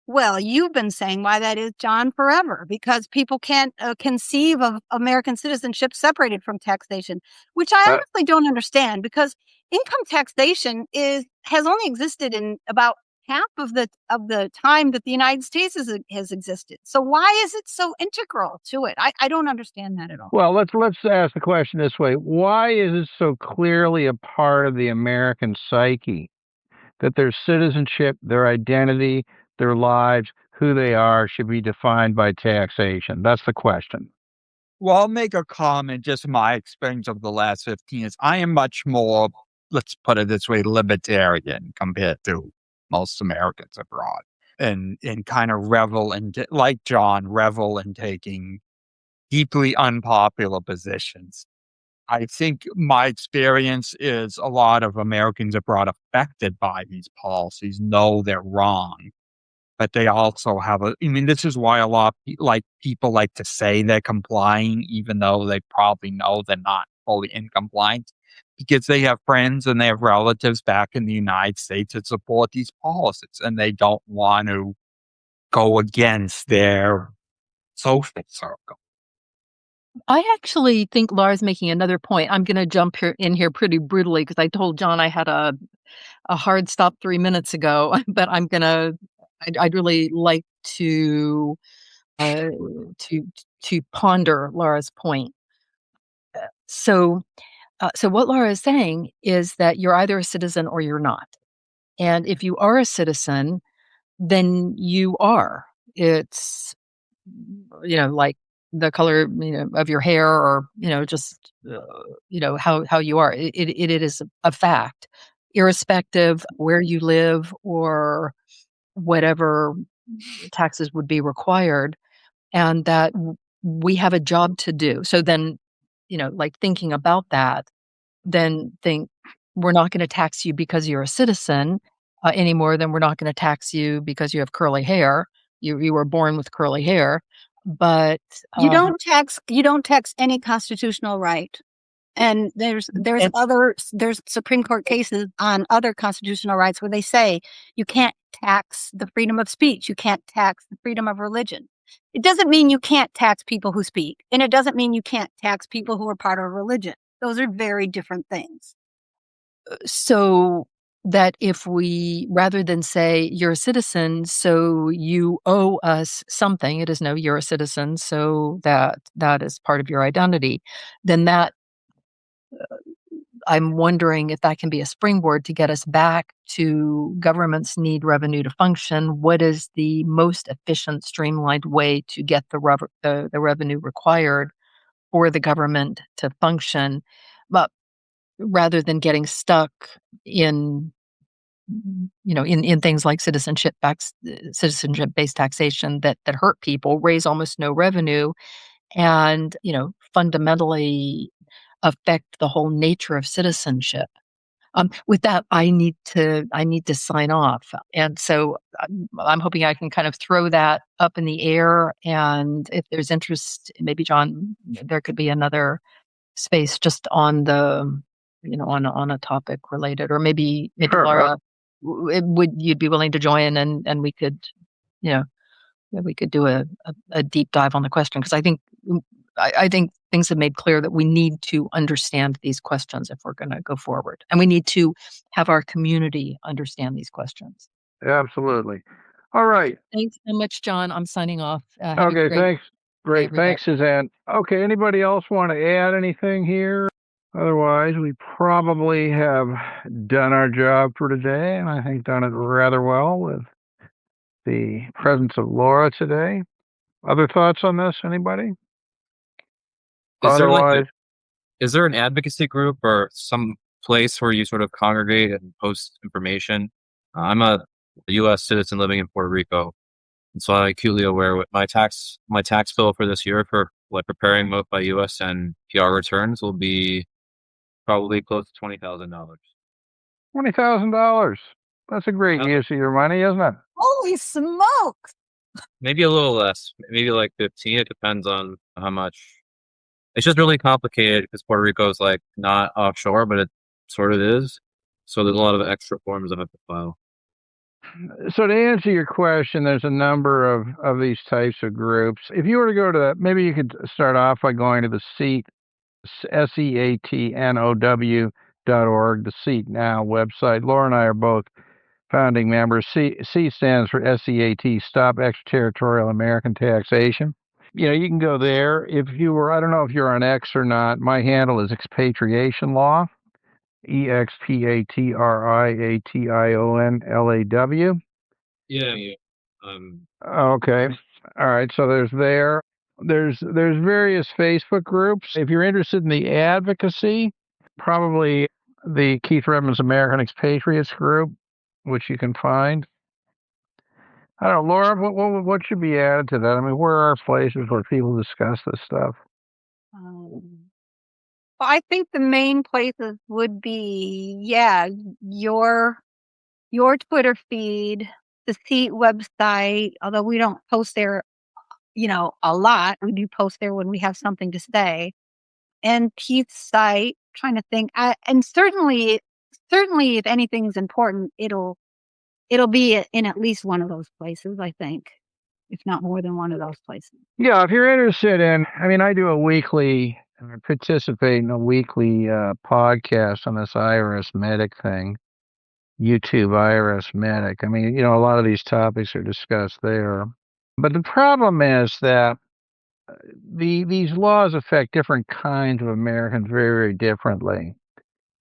S3: Well, you've been saying why that is, John, forever, because people can't conceive of American citizenship separated from taxation, which I honestly don't understand, because income taxation has only existed in about half of the time that the United States has existed. So why is it so integral to it? I don't understand that at all.
S1: Well, let's ask the question this way. Why is it so clearly a part of the American psyche that their citizenship, their identity, their lives, who they are, should be defined by taxation? That's the question.
S4: Well, I'll make a comment, just my experience of the last 15 years. I am much more, let's put it this way, libertarian compared to most Americans abroad, and kind of like John, revel in taking deeply unpopular positions. I think my experience is a lot of Americans abroad affected by these policies know they're wrong, but they also have this is why a lot of people like to say they're complying, even though they probably know they're not fully in compliance, because they have friends and they have relatives back in the United States that support these policies, and they don't want to go against their social circle.
S2: I actually think Laura's making another point. I'm going to jump in here pretty brutally because I told John I had a hard stop 3 minutes ago, but I'd really like to ponder Laura's point. So what Laura is saying is that you're either a citizen or you're not. And if you are a citizen, then you are. It's, like the color, of your hair, or, just, how you are. It is a fact, irrespective where you live or whatever taxes would be required, and that we have a job to do. So then, thinking about that, then think we're not going to tax you because you're a citizen any more than we're not going to tax you because you have curly hair. You were born with curly hair, but
S3: you don't tax any constitutional right. And there's Supreme Court cases on other constitutional rights where they say you can't tax the freedom of speech, you can't tax the freedom of religion. It doesn't mean you can't tax people who speak, and it doesn't mean you can't tax people who are part of a religion. Those are very different things.
S2: So that if we, rather than say you're a citizen, so you owe us something, it is no, you're a citizen, so that is part of your identity, then that I'm wondering if that can be a springboard to get us back to governments need revenue to function. What is the most efficient, streamlined way to get the revenue required for the government to function, but rather than getting stuck in in things like citizenship-based taxation that hurt people, raise almost no revenue, and fundamentally affect the whole nature of citizenship. With that, I need to sign off, and so I'm hoping I can kind of throw that up in the air. And if there's interest, maybe John, there could be another space just on the on a topic related, or maybe
S1: Sure.
S2: Laura, would you'd be willing to join, and we could we could do a deep dive on the question, because I think things have made clear that we need to understand these questions if we're going to go forward, and we need to have our community understand these questions.
S1: Absolutely. All right.
S2: Thanks so much, John. I'm signing off. Have a
S1: Okay,
S2: great
S1: thanks.
S2: day,
S1: Great.
S2: everybody.
S1: Thanks, Suzanne. Okay, anybody else want to add anything here? Otherwise, we probably have done our job for today, and I think done it rather well with the presence of Laura today. Other thoughts on this, anybody? Otherwise,
S5: Is there an advocacy group or some place where you sort of congregate and post information? I'm a U.S. citizen living in Puerto Rico, and so I'm acutely aware with my tax bill for this year for preparing both my U.S. and PR returns will be probably close to $20,000.
S1: $20,000. That's a great
S5: Yeah.
S1: use of your money, isn't it?
S3: Holy smokes!
S5: Maybe a little less, maybe like 15. It depends on how much. It's just really complicated because Puerto Rico is not offshore, but it sort of is. So there's a lot of extra forms I have to file.
S1: So to answer your question, there's a number of these types of groups. If you were to go to maybe you could start off by going to the SEAT, SEATNOW.org, the SEAT Now website. Laura and I are both founding members. C stands for SEAT, Stop Extraterritorial American Taxation. You can go there. If you were, I don't know if you're on X or not, my handle is Expatriation Law, EXPATRIATIONLAW.
S5: Yeah.
S1: Okay. All right. So there's various Facebook groups. If you're interested in the advocacy, probably the Keith Redmond's American Expatriates group, which you can find. I don't know, Laura, what should be added to that? I mean, where are places where people discuss this stuff?
S3: Well, I think the main places would be, your Twitter feed, the SEAT website, although we don't post there, a lot. We do post there when we have something to say. And Keith's site, trying to think. And certainly if anything's important, it'll be in at least one of those places, I think, if not more than one of those places.
S1: Yeah, if you're interested in, I mean, I participate in a weekly podcast on this IRS Medic thing, YouTube IRS Medic. I mean, a lot of these topics are discussed there. But the problem is that these laws affect different kinds of Americans very, very differently.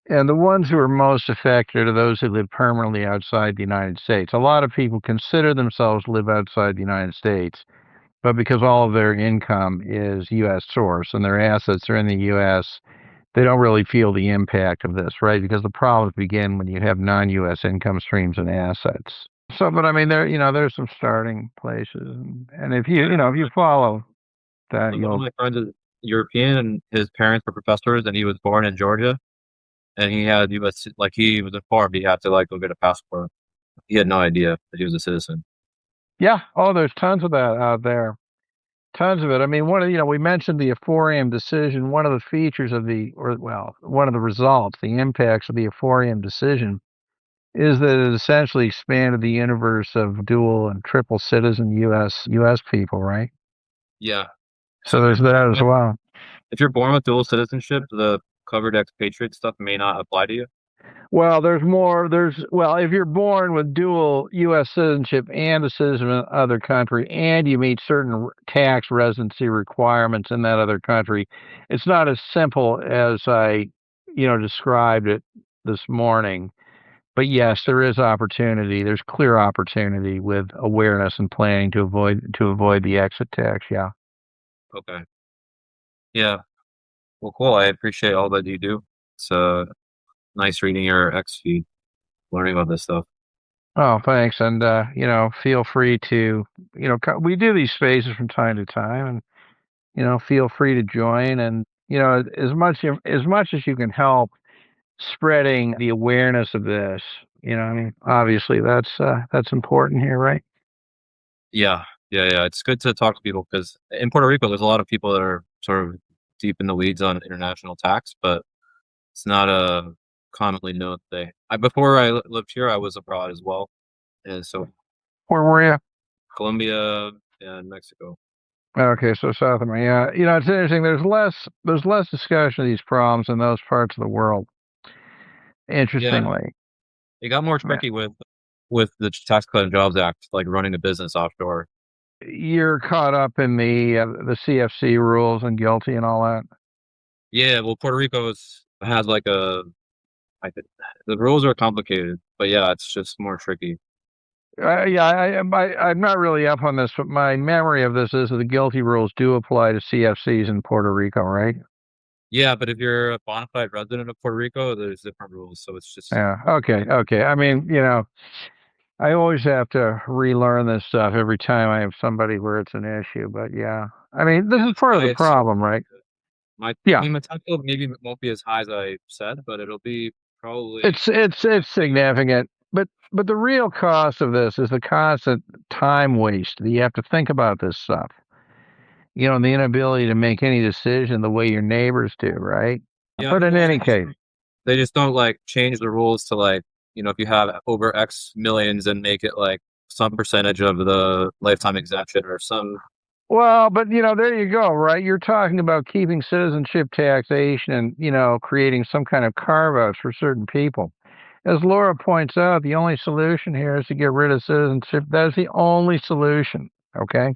S1: And the ones who are most affected are those who live permanently outside the United States. A lot of people consider themselves live outside the United States, but because all of their income is U.S. source and their assets are in the U.S., they don't really feel the impact of this, right? Because the problems begin when you have non-U.S. income streams and assets. So, but I mean, there's some starting places, and if you follow that,
S5: One of my friends is European, and his parents were professors, and he was born in Georgia. And he had U.S. He was informed he had to go get a passport. He had no idea that he was a citizen.
S1: Yeah. Oh, there's tons of that out there. Tons of it. I mean, we mentioned the Aforium decision. One of the features of one of the results, the impacts of the Aforium decision, is that it essentially expanded the universe of dual and triple citizen U.S. people, right?
S5: Yeah.
S1: So there's that as well.
S5: If you're born with dual citizenship, the covered expatriate stuff may not apply to you.
S1: Well, there's more. If you're born with dual U.S. citizenship and a citizen of another country, and you meet certain tax residency requirements in that other country, it's not as simple as described it this morning. But yes, there is opportunity. There's clear opportunity with awareness and planning to avoid the exit tax. Yeah.
S5: Okay. Yeah. Well, cool. I appreciate all that you do. It's nice reading your X feed, learning about this stuff.
S1: Oh, thanks. And feel free to, we do these spaces from time to time, and feel free to join. And as much as you can help spreading the awareness of this. I mean, obviously that's important here, right?
S5: Yeah. It's good to talk to people because in Puerto Rico, there's a lot of people that are sort of deep in the weeds on international tax, but it's not a commonly known thing. Before I lived here, I was abroad as well, and so
S1: Where were you?
S5: Colombia and Mexico.
S1: Okay, so South America. Yeah, it's interesting. There's less discussion of these problems in those parts of the world.
S5: Yeah,
S1: Interestingly,
S5: it got more
S1: yeah.
S5: tricky with the Tax Cut and Jobs Act, like running a business offshore.
S1: You're caught up in the CFC rules and guilty and all that.
S5: Yeah, well, Puerto Rico has like I think the rules are complicated, but yeah, it's just more tricky.
S1: Yeah, I'm not really up on this, but my memory of this is that the guilty rules do apply to CFCs in Puerto Rico, right?
S5: Yeah, but if you're a bona fide resident of Puerto Rico, there's different rules, so it's just
S1: Yeah. Okay. I mean, I always have to relearn this stuff every time I have somebody where it's an issue. But yeah, I mean, this is part of the
S5: it's
S1: problem, right?
S5: I
S1: Yeah,
S5: mean, my tax bill maybe won't be as high as I said, but it'll be probably
S1: it's significant. But the real cost of this is the constant time waste that you have to think about this stuff. And the inability to make any decision the way your neighbors do, right?
S5: yeah.
S1: But in
S5: Well,
S1: any case,
S5: they just don't like change the rules to like if you have over X millions and make it like some percentage of the lifetime exemption or some.
S1: well, but there you go, right? You're talking about keeping citizenship taxation and creating some kind of carve outs for certain people. As Laura points out, the only solution here is to get rid of citizenship. That's the only solution. Okay.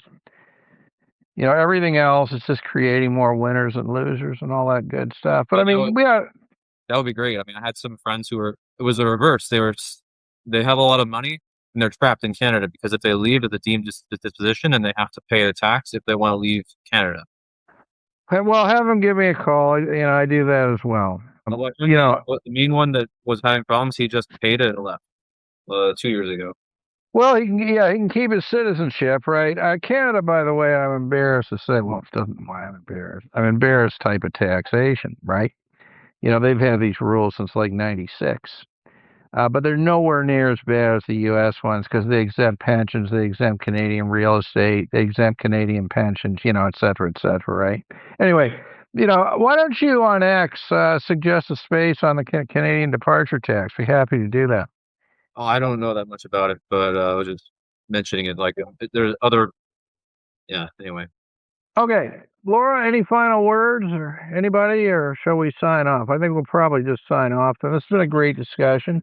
S1: Everything else is just creating more winners and losers and all that good stuff. But I
S5: But
S1: mean,
S5: that would be great. I mean, I had some friends who it was the reverse. They have a lot of money and they're trapped in Canada because if they leave at the deemed disposition and they have to pay the tax if they want to leave Canada.
S1: well, have them give me a call. I do that as well.
S5: The mean one that was having problems, he just paid it and left 2 years ago.
S1: Well, he can keep his citizenship, right? Canada, by the way, I'm embarrassed to say, well, it doesn't why I'm embarrassed. I'm embarrassed type of taxation, right? They've had these rules since like '96. But they're nowhere near as bad as the U.S. ones because they exempt pensions, they exempt Canadian real estate, they exempt Canadian pensions, et cetera, right? Anyway, why don't you on X suggest a space on the Canadian departure tax? Be happy to do that.
S5: Oh, I don't know that much about it, but I was just mentioning it. Like there's other, yeah. Anyway,
S1: Okay, Laura, any final words or anybody, or shall we sign off? I think we'll probably just sign off. This has been a great discussion.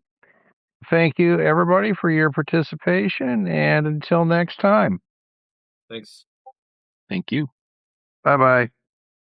S1: Thank you, everybody, for your participation, and until next time.
S5: thanks.
S6: Thank you.
S1: Bye-bye.